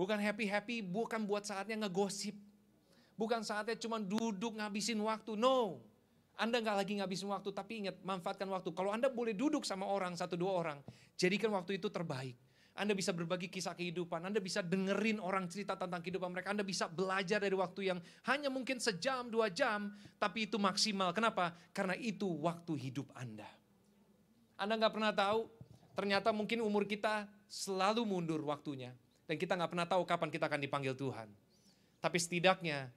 Speaker 1: Bukan happy-happy, bukan buat saatnya ngegosip. Bukan saatnya cuma duduk ngabisin waktu. No. Anda gak lagi ngabisin waktu, tapi ingat, manfaatkan waktu. Kalau Anda boleh duduk sama orang, 1-2 orang, jadikan waktu itu terbaik. Anda bisa berbagi kisah kehidupan, Anda bisa dengerin orang cerita tentang kehidupan mereka, Anda bisa belajar dari waktu yang hanya mungkin sejam, 2 jam, tapi itu maksimal. Kenapa? Karena itu waktu hidup Anda. Anda gak pernah tahu, ternyata mungkin umur kita selalu mundur waktunya. Dan kita gak pernah tahu kapan kita akan dipanggil Tuhan. Tapi setidaknya,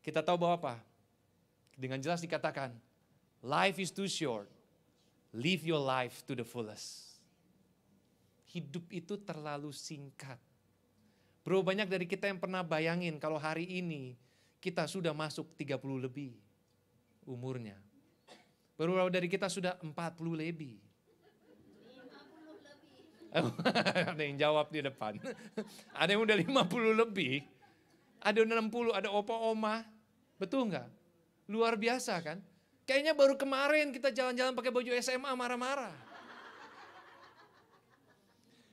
Speaker 1: kita tahu bahwa apa? Dengan jelas dikatakan, life is too short, live your life to the fullest. Hidup itu terlalu singkat. Bro, banyak dari kita yang pernah bayangin kalau hari ini kita sudah masuk 30 lebih umurnya. Beberapa dari kita sudah 40 lebih. 50 lebih. Ada yang jawab di depan. Ada yang udah 50 lebih. Ada yang 60, ada opa-oma. Betul nggak? Luar biasa kan? Kayaknya baru kemarin kita jalan-jalan pakai baju SMA marah-marah.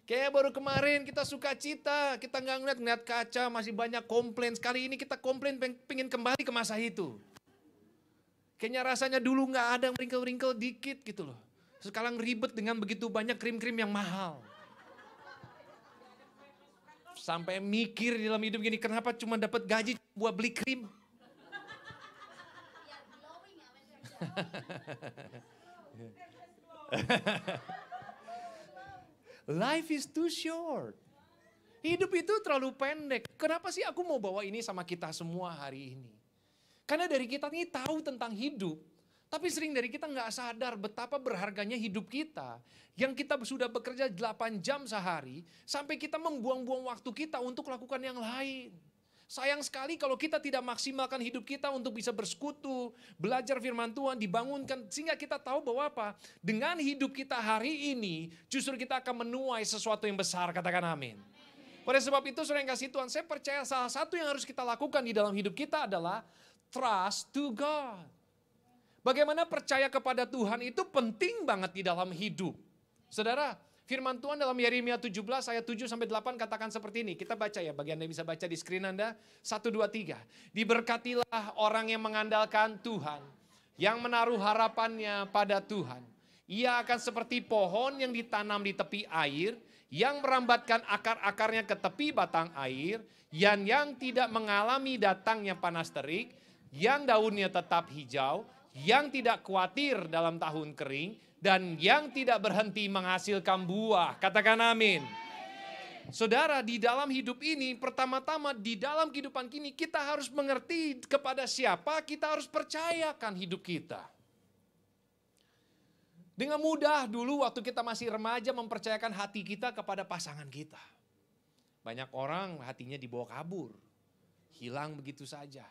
Speaker 1: Kayaknya baru kemarin kita suka cita, kita nggak ngeliat kaca, masih banyak komplain. Sekali ini kita komplain pengen kembali ke masa itu. Kayaknya rasanya dulu nggak ada wrinkle-wrinkle dikit gitu loh. Sekarang ribet dengan begitu banyak krim-krim yang mahal. sampai mikir di dalam hidup gini, kenapa cuma dapat gaji buat beli krim? Life is too short. Hidup itu terlalu pendek. Kenapa sih aku mau bawa ini sama kita semua hari ini? Karena dari kita ini tahu tentang hidup, tapi sering dari kita nggak sadar betapa berharganya hidup kita. Yang kita sudah bekerja 8 jam sehari, sampai kita membuang-buang waktu kita untuk lakukan yang lain. Sayang sekali kalau kita tidak maksimalkan hidup kita untuk bisa bersekutu, belajar firman Tuhan, dibangunkan. Sehingga kita tahu bahwa apa? Dengan hidup kita hari ini, justru kita akan menuai sesuatu yang besar, katakan amin. Pada sebab itu saudara yang kasih Tuhan, saya percaya salah satu yang harus kita lakukan di dalam hidup kita adalah trust to God. Bagaimana percaya kepada Tuhan itu penting banget di dalam hidup. Saudara, firman Tuhan dalam Yeremia 17 ayat 7-8 katakan seperti ini. Kita baca ya, bagi Anda yang bisa baca di screen Anda. 1, 2, 3. Diberkatilah orang yang mengandalkan Tuhan, yang menaruh harapannya pada Tuhan. Ia akan seperti pohon yang ditanam di tepi air, yang merambatkan akar-akarnya ke tepi batang air, yang tidak mengalami datangnya panas terik, yang daunnya tetap hijau, yang tidak khawatir dalam tahun kering, dan yang tidak berhenti menghasilkan buah. Katakan amin. Saudara, di dalam hidup ini, pertama-tama di dalam kehidupan kini, kita harus mengerti kepada siapa kita harus percayakan hidup kita. Dengan mudah dulu waktu kita masih remaja mempercayakan hati kita kepada pasangan kita. Banyak orang hatinya dibawa kabur, hilang begitu saja.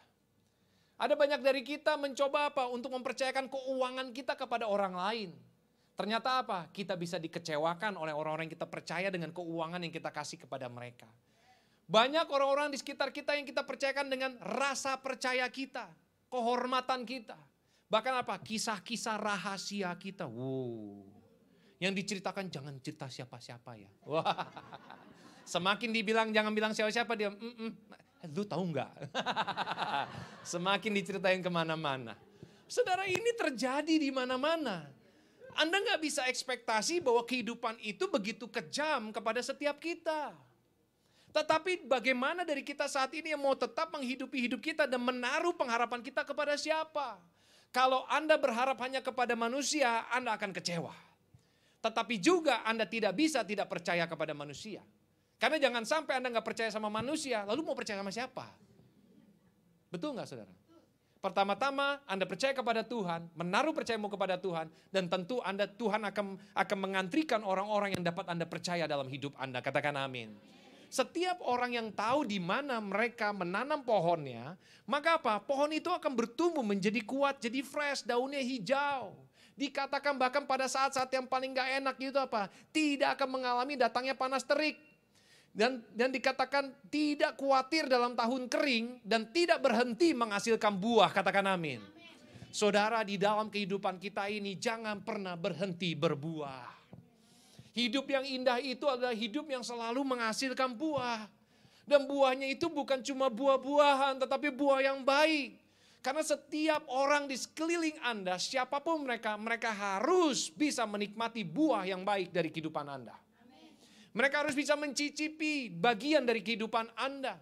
Speaker 1: Ada banyak dari kita mencoba apa? Untuk mempercayakan keuangan kita kepada orang lain. Ternyata apa? Kita bisa dikecewakan oleh orang-orang yang kita percaya dengan keuangan yang kita kasih kepada mereka. Banyak orang-orang di sekitar kita yang kita percayakan dengan rasa percaya kita, kehormatan kita. Bahkan apa? Kisah-kisah rahasia kita. Wow. Yang diceritakan jangan cerita siapa-siapa ya. Wah. Semakin dibilang jangan bilang siapa-siapa dia. Lu tahu nggak? Semakin diceritain kemana-mana. Saudara, ini terjadi di mana-mana. Anda nggak bisa ekspektasi bahwa kehidupan itu begitu kejam kepada setiap kita. Tetapi bagaimana dari kita saat ini yang mau tetap menghidupi hidup kita dan menaruh pengharapan kita kepada siapa? Kalau Anda berharap hanya kepada manusia, Anda akan kecewa. Tetapi juga Anda tidak bisa tidak percaya kepada manusia. Karena jangan sampai Anda nggak percaya sama manusia, lalu mau percaya sama siapa? Betul nggak saudara? Pertama-tama Anda percaya kepada Tuhan, menaruh percayamu kepada Tuhan, dan tentu Tuhan akan mengantrikan orang-orang yang dapat Anda percaya dalam hidup Anda. Katakan amin. Setiap orang yang tahu di mana mereka menanam pohonnya, maka apa? Pohon itu akan bertumbuh menjadi kuat, jadi fresh, daunnya hijau. Dikatakan bahkan pada saat-saat yang paling gak enak itu apa? Tidak akan mengalami datangnya panas terik. Dan dikatakan tidak khawatir dalam tahun kering dan tidak berhenti menghasilkan buah. Katakan amin. Saudara, di dalam kehidupan kita ini jangan pernah berhenti berbuah. Hidup yang indah itu adalah hidup yang selalu menghasilkan buah. Dan buahnya itu bukan cuma buah-buahan, tetapi buah yang baik. Karena setiap orang di sekeliling Anda, siapapun mereka harus bisa menikmati buah yang baik dari kehidupan Anda. Mereka harus bisa mencicipi bagian dari kehidupan Anda.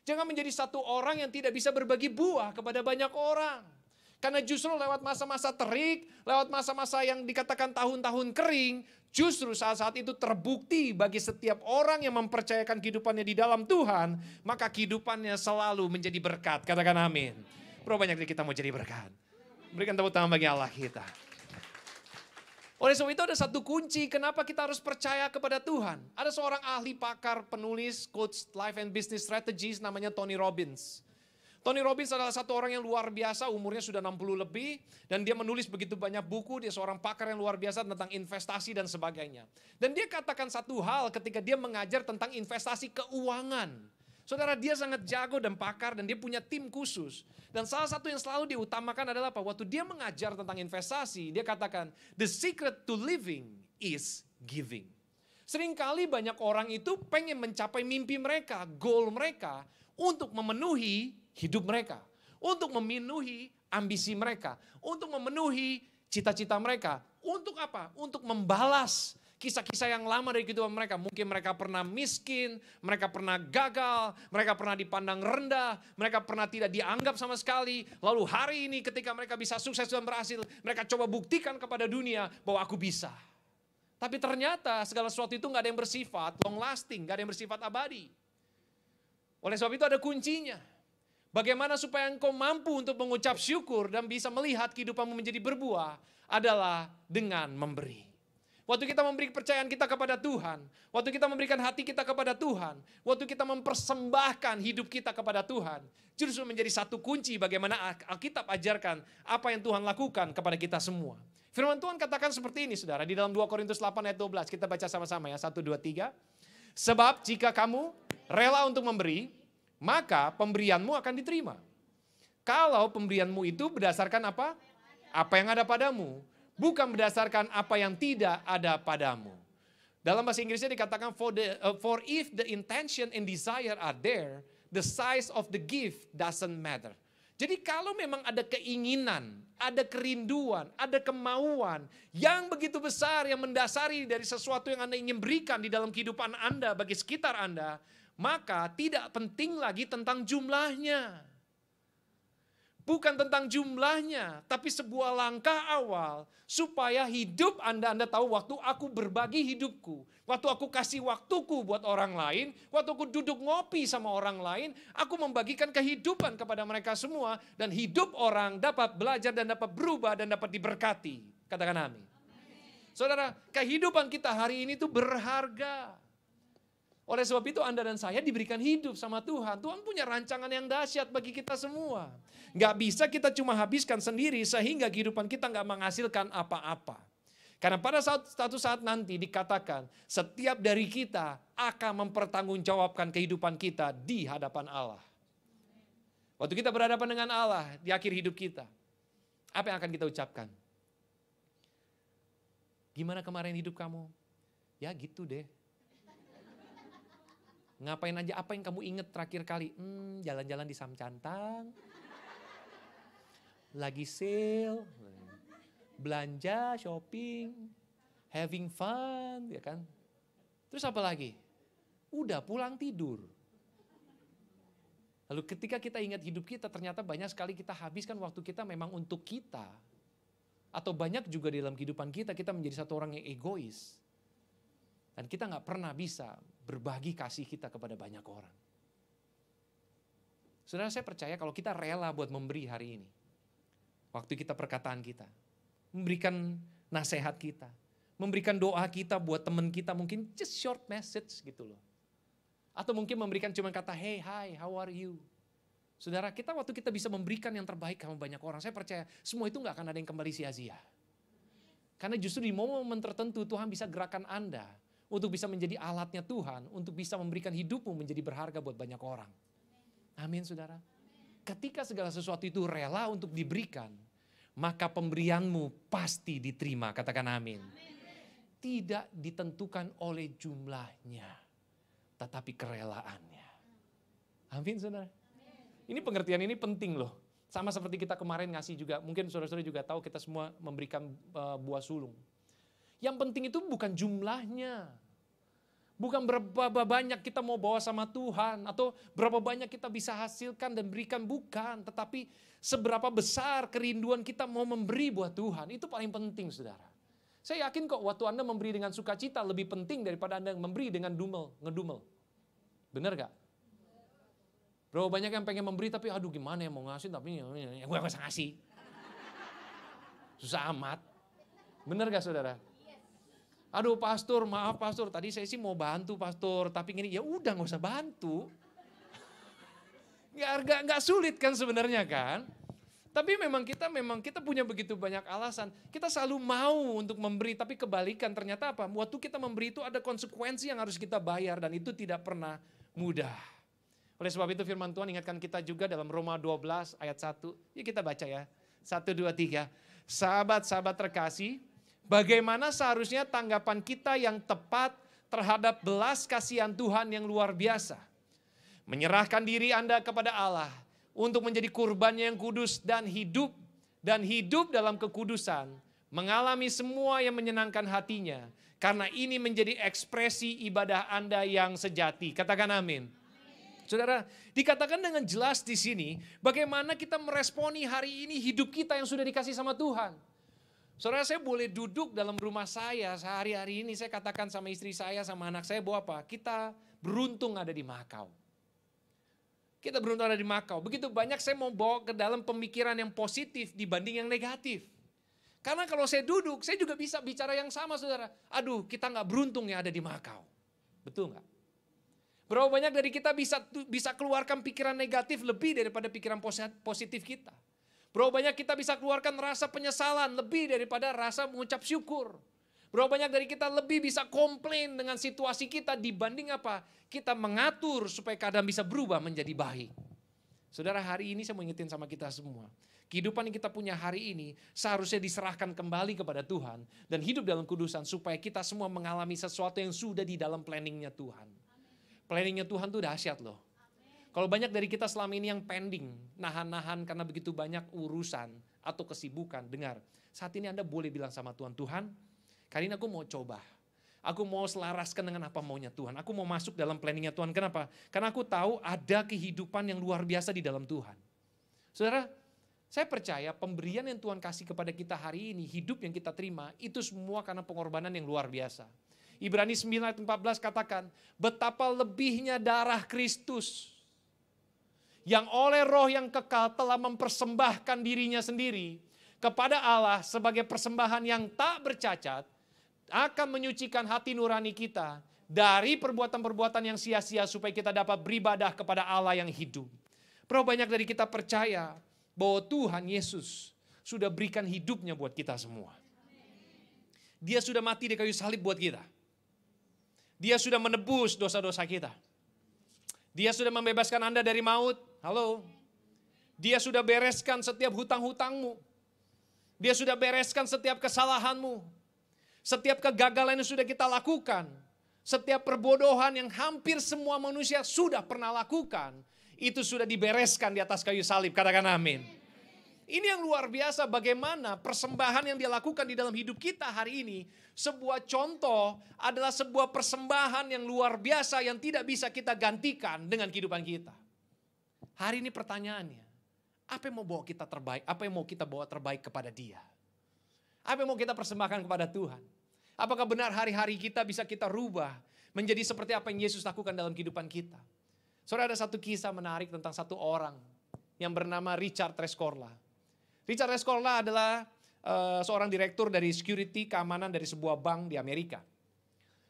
Speaker 1: Jangan menjadi satu orang yang tidak bisa berbagi buah kepada banyak orang. Karena justru lewat masa-masa terik, lewat masa-masa yang dikatakan tahun-tahun kering, justru saat-saat itu terbukti bagi setiap orang yang mempercayakan kehidupannya di dalam Tuhan, maka kehidupannya selalu menjadi berkat. Katakan amin. Berapa banyak dari kita mau jadi berkat? Berikan tepuk tangan bagi Allah kita. Oleh sebab itu ada satu kunci kenapa kita harus percaya kepada Tuhan. Ada seorang ahli pakar, penulis, coach life and business strategies namanya Tony Robbins. Tony Robbins adalah satu orang yang luar biasa, umurnya sudah 60 lebih. Dan dia menulis begitu banyak buku, dia seorang pakar yang luar biasa tentang investasi dan sebagainya. Dan dia katakan satu hal ketika dia mengajar tentang investasi keuangan. Saudara, dia sangat jago dan pakar dan dia punya tim khusus. Dan salah satu yang selalu diutamakan adalah apa? Waktu dia mengajar tentang investasi, dia katakan, the secret to living is giving. Seringkali banyak orang itu pengen mencapai mimpi mereka, goal mereka, untuk memenuhi hidup mereka, untuk memenuhi ambisi mereka, untuk memenuhi cita-cita mereka. Untuk apa? Untuk membalas kisah-kisah yang lama dari kehidupan mereka. Mungkin mereka pernah miskin, mereka pernah gagal, mereka pernah dipandang rendah, mereka pernah tidak dianggap sama sekali. Lalu hari ini ketika mereka bisa sukses dan berhasil, mereka coba buktikan kepada dunia bahwa aku bisa. Tapi ternyata segala sesuatu itu gak ada yang bersifat long lasting, gak ada yang bersifat abadi. Oleh sebab itu ada kuncinya. Bagaimana supaya engkau mampu untuk mengucap syukur dan bisa melihat kehidupanmu menjadi berbuah adalah dengan memberi. Waktu kita memberi kepercayaan kita kepada Tuhan, waktu kita memberikan hati kita kepada Tuhan, waktu kita mempersembahkan hidup kita kepada Tuhan, justru menjadi satu kunci bagaimana Alkitab ajarkan apa yang Tuhan lakukan kepada kita semua. Firman Tuhan katakan seperti ini saudara, di dalam 2 Korintus 8 ayat 12, kita baca sama-sama ya, 1, 2, 3. Sebab jika kamu rela untuk memberi, maka pemberianmu akan diterima. Kalau pemberianmu itu berdasarkan apa? Apa yang ada padamu. Bukan berdasarkan apa yang tidak ada padamu. Dalam bahasa Inggrisnya dikatakan, for if the intention and desire are there, the size of the gift doesn't matter. Jadi kalau memang ada keinginan, ada kerinduan, ada kemauan yang begitu besar yang mendasari dari sesuatu yang Anda ingin berikan di dalam kehidupan Anda bagi sekitar Anda, maka tidak penting lagi tentang jumlahnya. Bukan tentang jumlahnya, tapi sebuah langkah awal supaya hidup Anda tahu waktu aku berbagi hidupku, waktu aku kasih waktuku buat orang lain, waktu aku duduk ngopi sama orang lain, aku membagikan kehidupan kepada mereka semua dan hidup orang dapat belajar dan dapat berubah dan dapat diberkati. Katakan amin. Saudara, kehidupan kita hari ini tuh berharga. Oleh sebab itu Anda dan saya diberikan hidup sama Tuhan. Tuhan punya rancangan yang dahsyat bagi kita semua. Gak bisa kita cuma habiskan sendiri sehingga kehidupan kita gak menghasilkan apa-apa. Karena pada suatu saat nanti dikatakan setiap dari kita akan mempertanggungjawabkan kehidupan kita di hadapan Allah. Waktu kita berhadapan dengan Allah di akhir hidup kita, apa yang akan kita ucapkan? Gimana kemarin hidup kamu? Ya gitu deh. Ngapain aja, apa yang kamu inget terakhir kali? Jalan-jalan di Samcantang, lagi sale, belanja, shopping, having fun, ya kan? Terus apa lagi? Udah pulang tidur. Lalu ketika kita ingat hidup kita, ternyata banyak sekali kita habiskan waktu kita memang untuk kita. Atau banyak juga di dalam kehidupan kita menjadi satu orang yang egois. Dan kita gak pernah bisa berbagi kasih kita kepada banyak orang. Saudara, saya percaya kalau kita rela buat memberi hari ini. Waktu kita, perkataan kita. Memberikan nasihat kita. Memberikan doa kita buat teman kita, mungkin just short message gitu loh. Atau mungkin memberikan cuma kata, hey, hi, how are you? Saudara, waktu kita bisa memberikan yang terbaik sama banyak orang, saya percaya semua itu gak akan ada yang kembali sia-sia. Karena justru di momen tertentu Tuhan bisa gerakan Anda untuk bisa menjadi alatnya Tuhan, untuk bisa memberikan hidupmu menjadi berharga buat banyak orang. Amin, saudara. Ketika segala sesuatu itu rela untuk diberikan, maka pemberianmu pasti diterima. Katakan amin. Tidak ditentukan oleh jumlahnya, tetapi kerelaannya. Amin, saudara. Ini pengertian ini penting loh. Sama seperti kita kemarin ngasih juga, mungkin saudara-saudara juga tahu kita semua memberikan buah sulung. Yang penting itu bukan jumlahnya. Bukan berapa banyak kita mau bawa sama Tuhan. Atau berapa banyak kita bisa hasilkan dan berikan, bukan. Tetapi seberapa besar kerinduan kita mau memberi buat Tuhan. Itu paling penting, saudara. Saya yakin kok waktu Anda memberi dengan sukacita lebih penting daripada Anda memberi dengan ngedumel. Benar gak? Berapa banyak yang pengen memberi tapi aduh gimana ya mau ngasih tapi gue gak bisa ngasih. Susah amat. Benar gak, saudara? Aduh pastor, maaf pastor, tadi saya sih mau bantu pastor, tapi gini, ya udah gak usah bantu. Gak sulit kan sebenarnya kan. Tapi memang kita punya begitu banyak alasan. Kita selalu mau untuk memberi, tapi kebalikan ternyata apa? Waktu kita memberi itu ada konsekuensi yang harus kita bayar dan itu tidak pernah mudah. Oleh sebab itu firman Tuhan ingatkan kita juga dalam Roma 12 ayat 1. Ya kita baca ya, 1, 2, 3. Sahabat-sahabat terkasih, bagaimana seharusnya tanggapan kita yang tepat terhadap belas kasihan Tuhan yang luar biasa? Menyerahkan diri Anda kepada Allah untuk menjadi kurbannya yang kudus dan hidup dalam kekudusan, mengalami semua yang menyenangkan hatinya, karena ini menjadi ekspresi ibadah Anda yang sejati. Katakan amin. Saudara, dikatakan dengan jelas di sini bagaimana kita meresponi hari ini hidup kita yang sudah dikasih sama Tuhan. Saudara, saya boleh duduk dalam rumah saya sehari-hari ini, saya katakan sama istri saya, sama anak saya bahwa apa? Kita beruntung ada di Makau. Kita beruntung ada di Makau. Begitu banyak saya mau bawa ke dalam pemikiran yang positif dibanding yang negatif. Karena kalau saya duduk, saya juga bisa bicara yang sama, saudara. Aduh, kita nggak beruntung ya ada di Makau. Betul nggak? Berapa banyak dari kita bisa keluarkan pikiran negatif lebih daripada pikiran positif kita. Berapa banyak kita bisa keluarkan rasa penyesalan lebih daripada rasa mengucap syukur. Berapa banyak dari kita lebih bisa komplain dengan situasi kita dibanding apa? Kita mengatur supaya keadaan bisa berubah menjadi baik. Saudara, hari ini saya mau ingetin sama kita semua. Kehidupan yang kita punya hari ini seharusnya diserahkan kembali kepada Tuhan. Dan hidup dalam kudusan supaya kita semua mengalami sesuatu yang sudah di dalam planningnya Tuhan. Planningnya Tuhan tuh dahsyat loh. Kalau banyak dari kita selama ini yang pending, nahan-nahan karena begitu banyak urusan atau kesibukan. Dengar, saat ini Anda boleh bilang sama Tuhan, Tuhan, kali ini aku mau coba. Aku mau selaraskan dengan apa maunya Tuhan. Aku mau masuk dalam planningnya Tuhan. Kenapa? Karena aku tahu ada kehidupan yang luar biasa di dalam Tuhan. Saudara, saya percaya pemberian yang Tuhan kasih kepada kita hari ini, hidup yang kita terima, itu semua karena pengorbanan yang luar biasa. Ibrani 9 ayat 14 katakan, betapa lebihnya darah Kristus yang oleh roh yang kekal telah mempersembahkan dirinya sendiri kepada Allah sebagai persembahan yang tak bercacat, akan menyucikan hati nurani kita dari perbuatan-perbuatan yang sia-sia supaya kita dapat beribadah kepada Allah yang hidup. Berapa banyak dari kita percaya bahwa Tuhan Yesus sudah berikan hidupnya buat kita semua. Dia sudah mati di kayu salib buat kita. Dia sudah menebus dosa-dosa kita. Dia sudah membebaskan Anda dari maut. Halo. Dia sudah bereskan setiap hutang-hutangmu. Dia sudah bereskan setiap kesalahanmu. Setiap kegagalan yang sudah kita lakukan. Setiap perbodohan yang hampir semua manusia sudah pernah lakukan. Itu sudah dibereskan di atas kayu salib. Katakan amin. Ini yang luar biasa bagaimana persembahan yang dia lakukan di dalam hidup kita hari ini. Sebuah contoh adalah sebuah persembahan yang luar biasa yang tidak bisa kita gantikan dengan kehidupan kita. Hari ini pertanyaannya, apa yang mau bawa kita terbaik? Apa yang mau kita bawa terbaik kepada dia? Apa yang mau kita persembahkan kepada Tuhan? Apakah benar hari-hari kita bisa kita rubah menjadi seperti apa yang Yesus lakukan dalam kehidupan kita? Saudara, ada satu kisah menarik tentang satu orang yang bernama Richard Rescorla. Richard Rescorla adalah seorang direktur dari security keamanan dari sebuah bank di Amerika.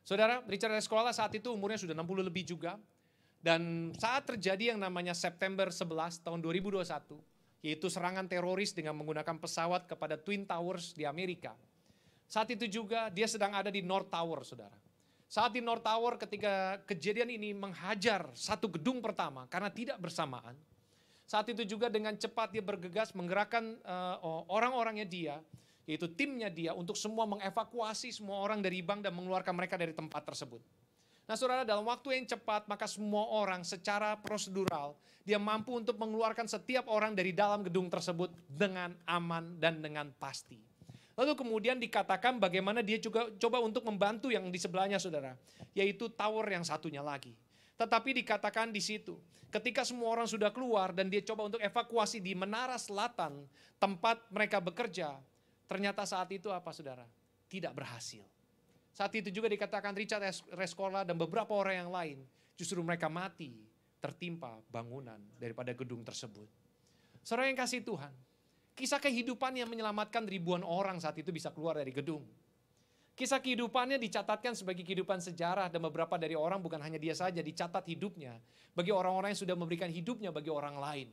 Speaker 1: Saudara, Richard Rescorla saat itu umurnya sudah 60 lebih juga. Dan saat terjadi yang namanya September 11 tahun 2021, yaitu serangan teroris dengan menggunakan pesawat kepada Twin Towers di Amerika. Saat itu juga dia sedang ada di North Tower, saudara. Saat di North Tower ketika kejadian ini menghajar satu gedung pertama karena tidak bersamaan. Saat itu juga dengan cepat dia bergegas menggerakkan orang-orangnya dia, yaitu timnya dia untuk semua mengevakuasi semua orang dari bank dan mengeluarkan mereka dari tempat tersebut. Nah saudara, dalam waktu yang cepat maka semua orang secara prosedural dia mampu untuk mengeluarkan setiap orang dari dalam gedung tersebut dengan aman dan dengan pasti. Lalu kemudian dikatakan bagaimana dia juga coba untuk membantu yang di sebelahnya saudara, yaitu tower yang satunya lagi. Tetapi dikatakan di situ, ketika semua orang sudah keluar dan dia coba untuk evakuasi di menara selatan tempat mereka bekerja, ternyata saat itu apa saudara? Tidak berhasil. Saat itu juga dikatakan Richard Rescorla dan beberapa orang yang lain, justru mereka mati tertimpa bangunan daripada gedung tersebut. Saudara yang kasih Tuhan, kisah kehidupan yang menyelamatkan ribuan orang saat itu bisa keluar dari gedung. Kisah kehidupannya dicatatkan sebagai kehidupan sejarah dan beberapa dari orang bukan hanya dia saja dicatat hidupnya bagi orang-orang yang sudah memberikan hidupnya bagi orang lain.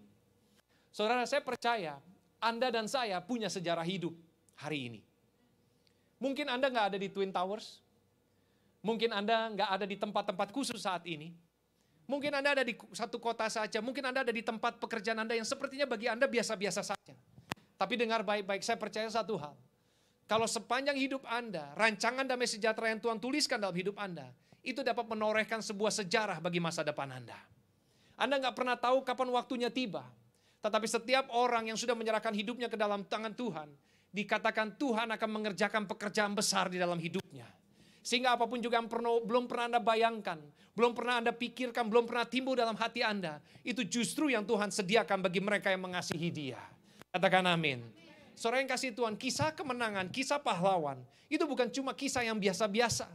Speaker 1: Saudara, saya percaya Anda dan saya punya sejarah hidup hari ini. Mungkin Anda nggak ada di Twin Towers, mungkin Anda nggak ada di tempat-tempat khusus saat ini, mungkin Anda ada di satu kota saja, mungkin Anda ada di tempat pekerjaan Anda yang sepertinya bagi Anda biasa-biasa saja. Tapi dengar baik-baik, saya percaya satu hal. Kalau sepanjang hidup Anda, rancangan damai sejahtera yang Tuhan tuliskan dalam hidup Anda, itu dapat menorehkan sebuah sejarah bagi masa depan Anda. Anda nggak pernah tahu kapan waktunya tiba. Tetapi setiap orang yang sudah menyerahkan hidupnya ke dalam tangan Tuhan, dikatakan Tuhan akan mengerjakan pekerjaan besar di dalam hidupnya. Sehingga apapun juga yang belum pernah Anda bayangkan, belum pernah Anda pikirkan, belum pernah timbul dalam hati Anda, itu justru yang Tuhan sediakan bagi mereka yang mengasihi Dia. Katakan amin. Saudara yang kasih Tuhan, kisah kemenangan, kisah pahlawan, itu bukan cuma kisah yang biasa-biasa.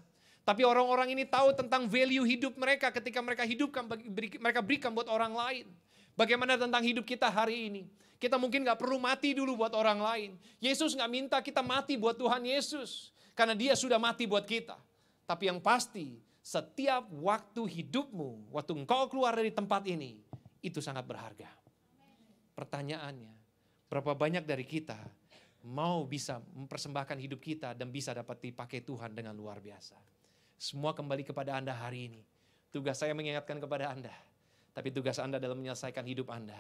Speaker 1: Tapi orang-orang ini tahu tentang value hidup mereka ketika mereka hidupkan, mereka berikan buat orang lain. Bagaimana tentang hidup kita hari ini? Kita mungkin gak perlu mati dulu buat orang lain. Yesus gak minta kita mati buat Tuhan Yesus. Karena Dia sudah mati buat kita. Tapi yang pasti, setiap waktu hidupmu, waktu engkau keluar dari tempat ini, itu sangat berharga. Pertanyaannya, berapa banyak dari kita mau bisa mempersembahkan hidup kita dan bisa dapat dipakai Tuhan dengan luar biasa. Semua kembali kepada Anda hari ini. Tugas saya mengingatkan kepada Anda. Tapi tugas Anda dalam menyelesaikan hidup Anda.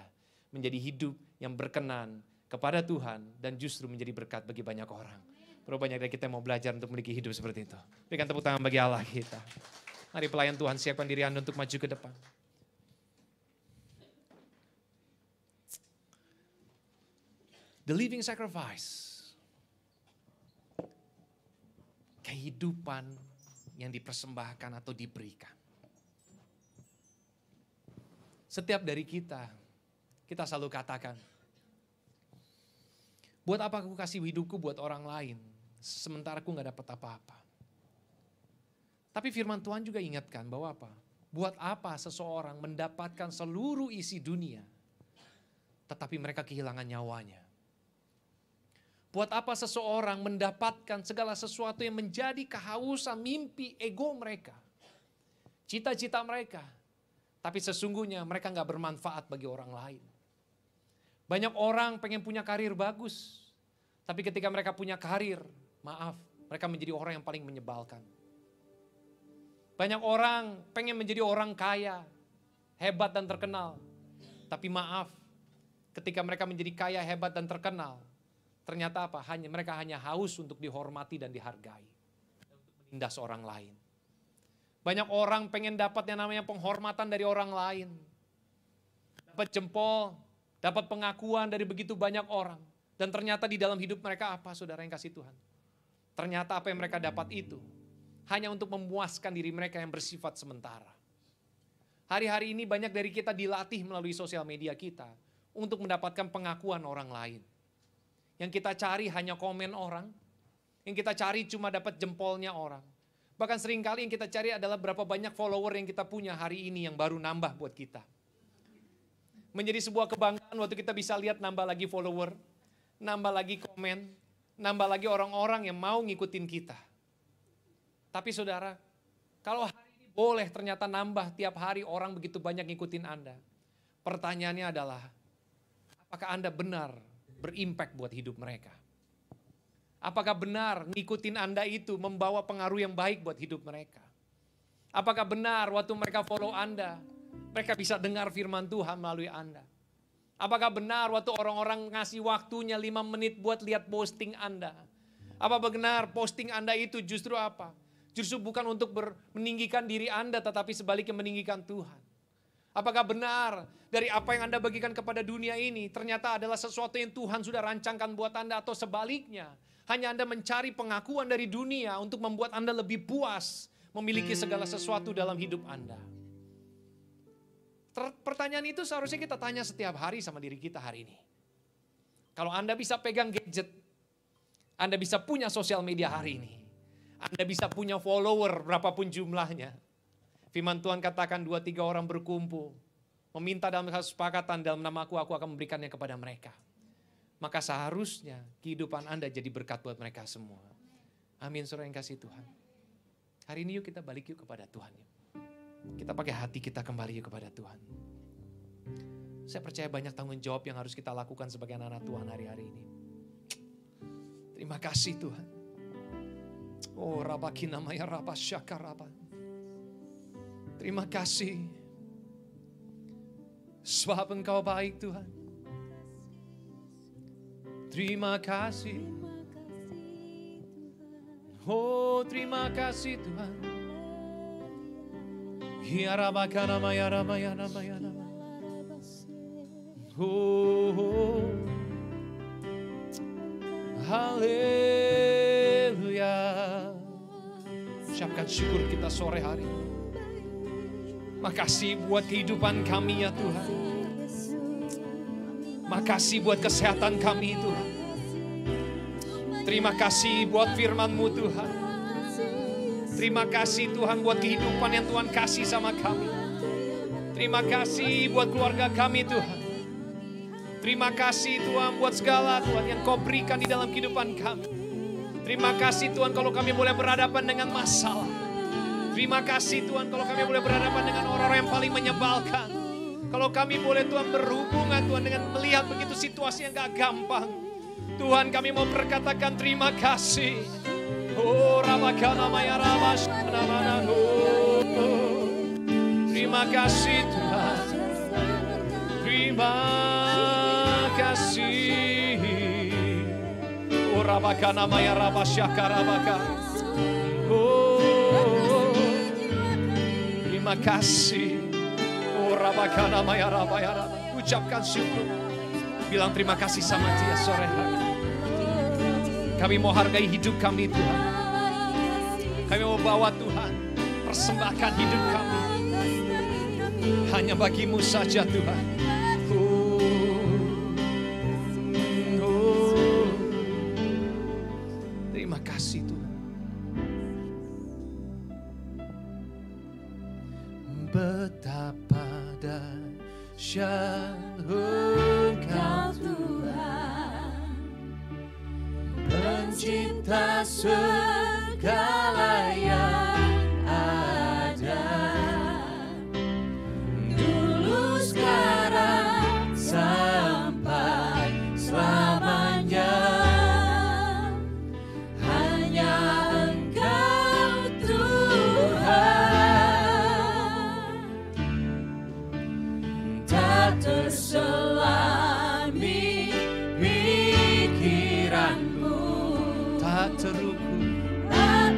Speaker 1: Menjadi hidup yang berkenan kepada Tuhan dan justru menjadi berkat bagi banyak orang. Berapa banyak dari kita yang mau belajar untuk memiliki hidup seperti itu. Berikan tepuk tangan bagi Allah kita. Mari pelayan Tuhan, siapkan diri Anda untuk maju ke depan. The living sacrifice. Kehidupan yang dipersembahkan atau diberikan. Setiap dari kita selalu katakan, buat apa aku kasih hidupku buat orang lain, sementara aku gak dapat apa-apa. Tapi firman Tuhan juga ingatkan bahwa apa? Buat apa seseorang mendapatkan seluruh isi dunia, tetapi mereka kehilangan nyawanya. Buat apa seseorang mendapatkan segala sesuatu yang menjadi kehausan mimpi ego mereka, cita-cita mereka, tapi sesungguhnya mereka gak bermanfaat bagi orang lain. Banyak orang pengen punya karir bagus, tapi ketika mereka punya karir, maaf, mereka menjadi orang yang paling menyebalkan. Banyak orang pengen menjadi orang kaya, hebat dan terkenal, tapi maaf, ketika mereka menjadi kaya, hebat dan terkenal, ternyata apa? Mereka hanya haus untuk dihormati dan dihargai, untuk menindas orang lain. Banyak orang pengen dapat yang namanya penghormatan dari orang lain. Dapat jempol, dapat pengakuan dari begitu banyak orang. Dan ternyata di dalam hidup mereka apa, saudara yang kasih Tuhan? Ternyata apa yang mereka dapat itu hanya untuk memuaskan diri mereka yang bersifat sementara. Hari-hari ini banyak dari kita dilatih melalui sosial media kita untuk mendapatkan pengakuan orang lain. Yang kita cari hanya komen orang, yang kita cari cuma dapat jempolnya orang. Bahkan seringkali yang kita cari adalah berapa banyak follower yang kita punya hari ini yang baru nambah buat kita. Menjadi sebuah kebanggaan waktu kita bisa lihat nambah lagi follower, nambah lagi komen, nambah lagi orang-orang yang mau ngikutin kita. Tapi saudara, kalau hari ini boleh ternyata nambah tiap hari orang begitu banyak ngikutin Anda. Pertanyaannya adalah, apakah Anda benar berimpact buat hidup mereka? Apakah benar ngikutin Anda itu membawa pengaruh yang baik buat hidup mereka? Apakah benar waktu mereka follow Anda, mereka bisa dengar firman Tuhan melalui Anda? Apakah benar waktu orang-orang ngasih waktunya 5 menit buat lihat posting Anda? Apa benar posting Anda itu justru apa? Justru bukan untuk meninggikan diri Anda, tetapi sebaliknya meninggikan Tuhan. Apakah benar dari apa yang Anda bagikan kepada dunia ini ternyata adalah sesuatu yang Tuhan sudah rancangkan buat Anda, atau sebaliknya hanya Anda mencari pengakuan dari dunia untuk membuat Anda lebih puas memiliki segala sesuatu dalam hidup Anda? Pertanyaan itu seharusnya kita tanya setiap hari sama diri kita hari ini. Kalau Anda bisa pegang gadget, Anda bisa punya sosial media hari ini, Anda bisa punya follower berapapun jumlahnya. Firman Tuhan katakan 2-3 orang berkumpul, meminta dalam kesepakatan dalam nama aku akan memberikannya kepada mereka. Maka seharusnya kehidupan Anda jadi berkat buat mereka semua. Amin, saudara yang kasih Tuhan. Hari ini yuk kita balik yuk kepada Tuhan. Yuk. Kita pakai hati kita kembali yuk kepada Tuhan. Saya percaya banyak tanggung jawab yang harus kita lakukan sebagai anak-anak Tuhan hari-hari ini. Terima kasih Tuhan. Oh rabakina maya rabasyaka rabak. Terima kasih. Sebab Engkau baik Tuhan. Terima kasih. Oh terima kasih Tuhan. Ya rabakana maya ramaya ramaya ramaya. Oh, ucapkan syukur kita sore hari. Makasih buat kehidupan kami ya Tuhan. Makasih buat kesehatan kami Tuhan. Terima kasih buat firman-Mu Tuhan. Terima kasih Tuhan buat kehidupan yang Tuhan kasih sama kami. Terima kasih buat keluarga kami Tuhan. Terima kasih Tuhan buat segala Tuhan yang Kau berikan di dalam kehidupan kami. Terima kasih Tuhan kalau kami boleh berhadapan dengan masalah. Terima kasih Tuhan kalau kami boleh berhadapan dengan orang-orang yang paling menyebalkan. Kalau kami boleh Tuhan berhubungan Tuhan dengan melihat begitu situasi yang gak gampang. Tuhan kami mau berkatakan terima kasih. Oh Rabakana Maya Rabashana. Terima kasih Tuhan. Terima kasih. Oh Rabakana Maya Rabashaka Rabaka. Oh terima kasih. Oh Rabakana Maya Rabaya. Ucapkan syukur. Bilang terima kasih sama Dia sore hari. Kami mau hargai hidup kami Tuhan. Kami mau bawa Tuhan. Persembahkan hidup kami. Hanya bagi-Mu saja Tuhan. Terima kasih Tuhan. Betapa dahsyat Engkau Tuhan, Pencipta segala yang ada. Dulu, sekarang, sampai selamanya. Hanya Engkau Tuhan. Tak terselami pikiranmu, tak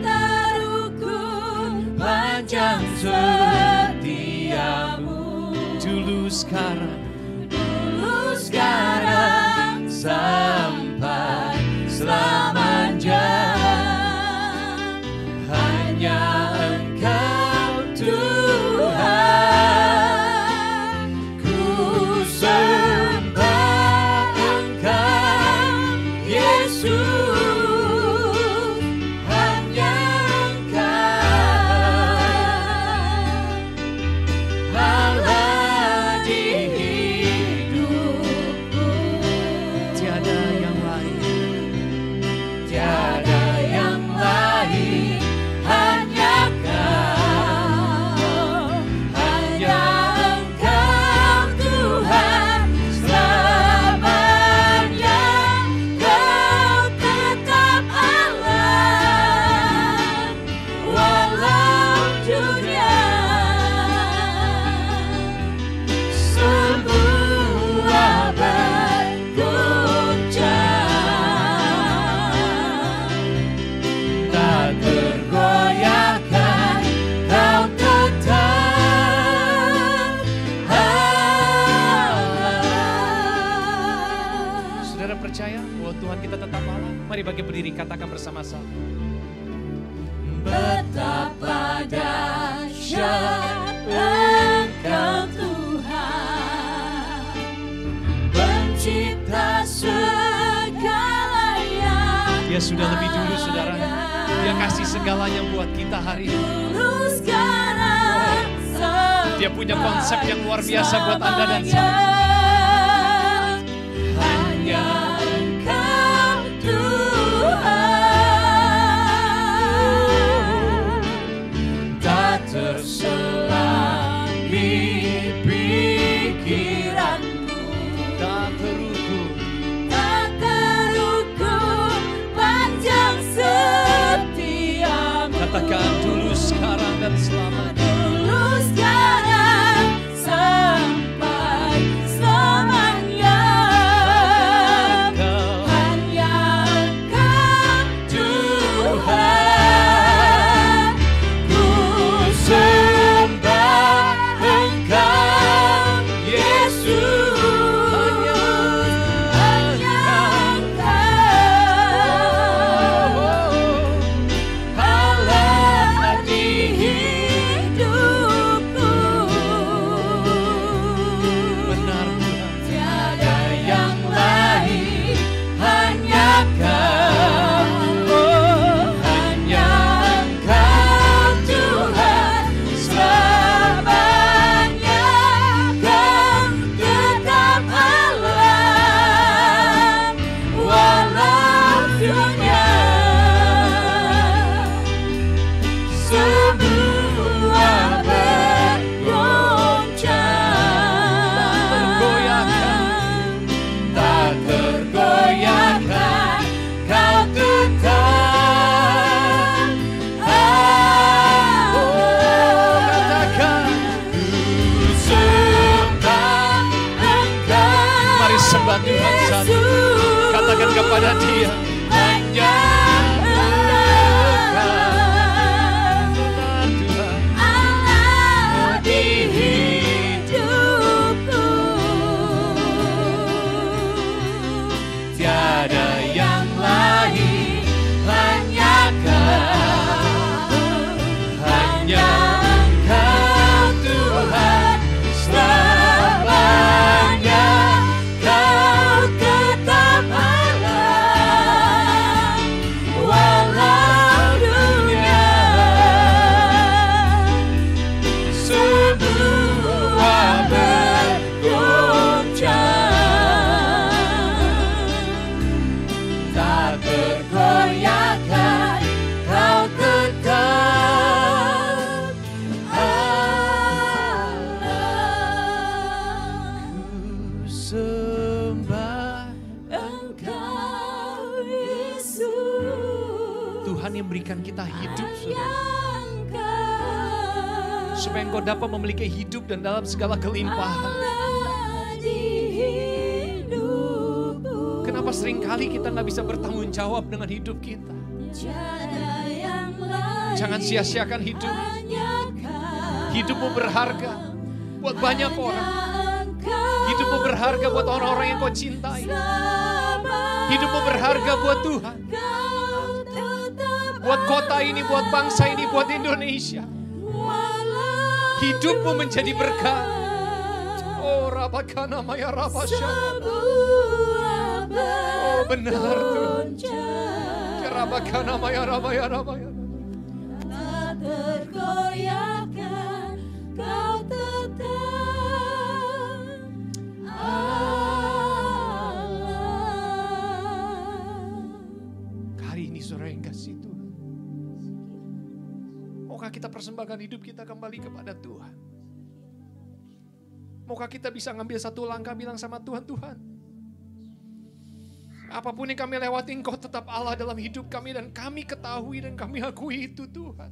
Speaker 1: terukur panjang setiamu. Dulu sekarang sampai selamanya. Hanya Engkau Tuhan. Ku sembah Engkau Yesus. Hanya Engkau Allah di hidupku. Tiada yang lain. Tiada yang lain. Hanya Kau. Hanya Engkau Tuhan selamanya. Kau tetap Allah walau dunia semua bergoncang. Tak tergoyahkan, Kau tetap Allah. Saudara percaya bahwa Tuhan kita tetap Allah? Mari bagi berdiri katakan bersama-sama. Betapa dahsyat Engkau Tuhan, Pencipta segala yang Dia sudah lebih dulu saudara. Dia kasih segalanya buat kita hari ini. Dia punya konsep yang luar biasa buat Anda dan saya. Hanya Engkau Tuhan. Tak terselami pikiranmu, tak terukur panjang setiamu. Katakan dulu, sekarang, dan selamanya. Dulu, sekarang, sampai selamanya. sembah Tuhan satu. Katakan kepada Dia, hanya kita hidup, saudara. Supaya engkau dapat memiliki hidup dan dalam segala kelimpahan. Kenapa seringkali kita nggak bisa bertanggung jawab dengan hidup kita? Jangan sia-siakan hidup. Hidupmu berharga buat banyak orang. Hidupmu berharga buat orang-orang yang kau cintai. Hidupmu berharga buat Tuhan. Buat kota ini, buat bangsa ini, buat Indonesia. Hidupmu menjadi berkat. Oh, Rabakana Maya Rabasya. Oh, benar Tuhan. Rabakana Maya Rabaya Rabaya.
Speaker 2: Tak tergoyahkan, kau tetap Allah.
Speaker 1: Hari ini saudara yang kasih Tuhan. Maukah kita persembahkan hidup kita kembali kepada Tuhan? Maukah kita bisa ngambil satu langkah bilang sama Tuhan, Tuhan, apapun yang kami lewati, Engkau tetap Allah dalam hidup kami dan kami ketahui dan kami akui itu Tuhan.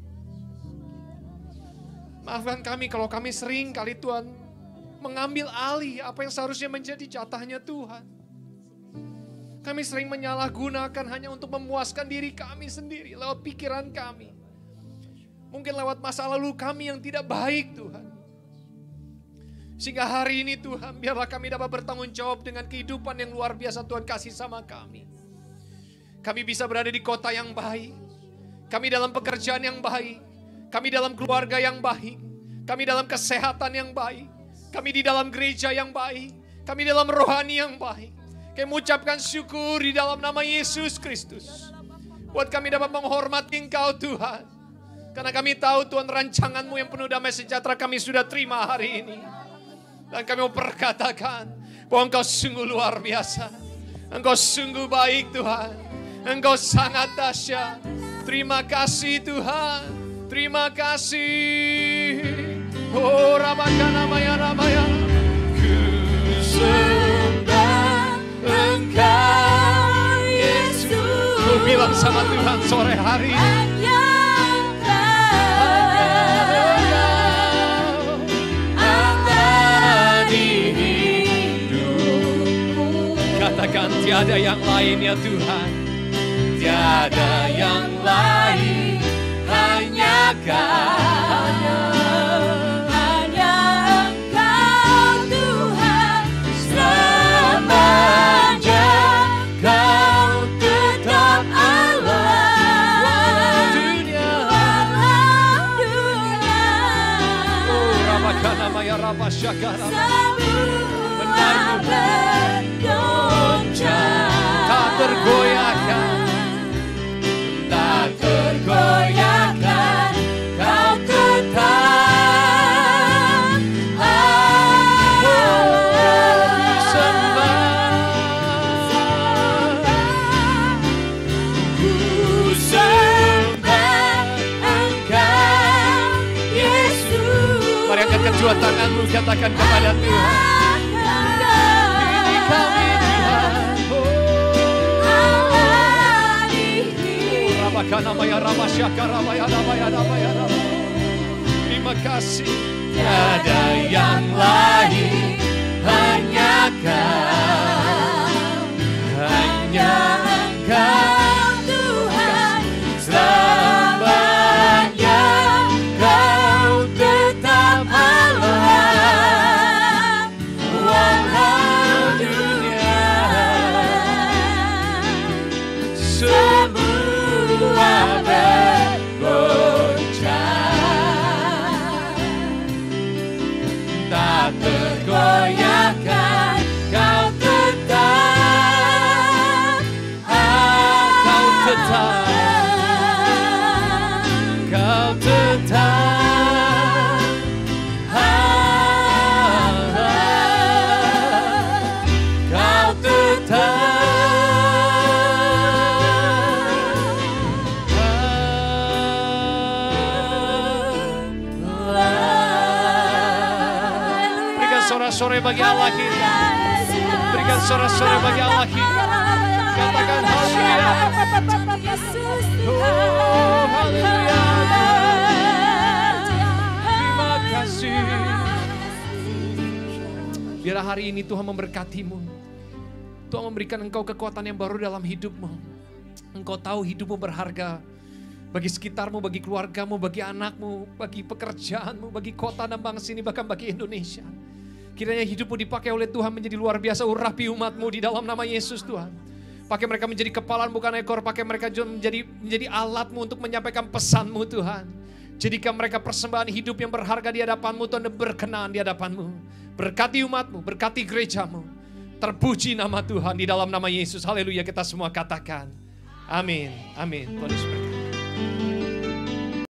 Speaker 1: Maafkan kami kalau kami sering kali Tuhan mengambil alih apa yang seharusnya menjadi jatahnya Tuhan. Kami sering menyalahgunakan hanya untuk memuaskan diri kami sendiri lewat pikiran kami. Mungkin lewat masa lalu kami yang tidak baik Tuhan. Sehingga hari ini Tuhan, biarlah kami dapat bertanggung jawab dengan kehidupan yang luar biasa Tuhan kasih sama kami. Kami bisa berada di kota yang baik. Kami dalam pekerjaan yang baik. Kami dalam keluarga yang baik. Kami dalam kesehatan yang baik. Kami di dalam gereja yang baik. Kami dalam rohani yang baik. Kami mengucapkan syukur di dalam nama Yesus Kristus. Buat kami dapat menghormati Engkau Tuhan. Karena kami tahu Tuhan rancangan-Mu yang penuh damai sejahtera kami sudah terima hari ini. Dan kami mau perkatakan bahwa Engkau sungguh luar biasa. Engkau sungguh baik Tuhan. Engkau sangat dahsyat. Terima kasih Tuhan. Terima kasih. Oh Rabakana Maya Rabaya. Ku sembah Engkau Yesus. Ku bilang sama Tuhan sore hari. Katakan tiada yang lain ya Tuhan. Tiada yang lain, hanya
Speaker 2: Engkau Tuhan, selamanya Kau tetap Allah.
Speaker 1: Walau dunia, oh Rabakana Maya Rabasyakara. Benar tak tergoyahkan, tak tergoyahkan, Kau tetap Allah. Ku sembah Engkau Yesus. Mari angkat kedua tanganmu, katakan kepada Tuhan. Terima kasih. Tiada yang lain, hanya Kau. sorak-sorai bagi Allah kita. Berikan sorak-sorai bagi Allah kita. Katakan haleluya. Oh, haleluya. Terima kasih. Biar hari ini Tuhan memberkatimu. Tuhan memberikan engkau kekuatan yang baru dalam hidupmu. Engkau tahu hidupmu berharga. Bagi sekitarmu, bagi keluargamu, bagi anakmu, bagi pekerjaanmu, bagi kota dan bangsa ini, bahkan bagi Indonesia. Kiranya hidupmu dipakai oleh Tuhan menjadi luar biasa. Urapi umatmu di dalam nama Yesus Tuhan. Pakai mereka menjadi kepala bukan ekor. Pakai mereka menjadi alatmu untuk menyampaikan pesanmu Tuhan. Jadikan mereka persembahan hidup yang berharga di hadapanmu Tuhan, dan berkenan di hadapanmu. Berkati umatmu, berkati gerejamu. Terpuji nama Tuhan di dalam nama Yesus. Haleluya, kita semua katakan. Amin. Amin. Tuhan Yesus berkati.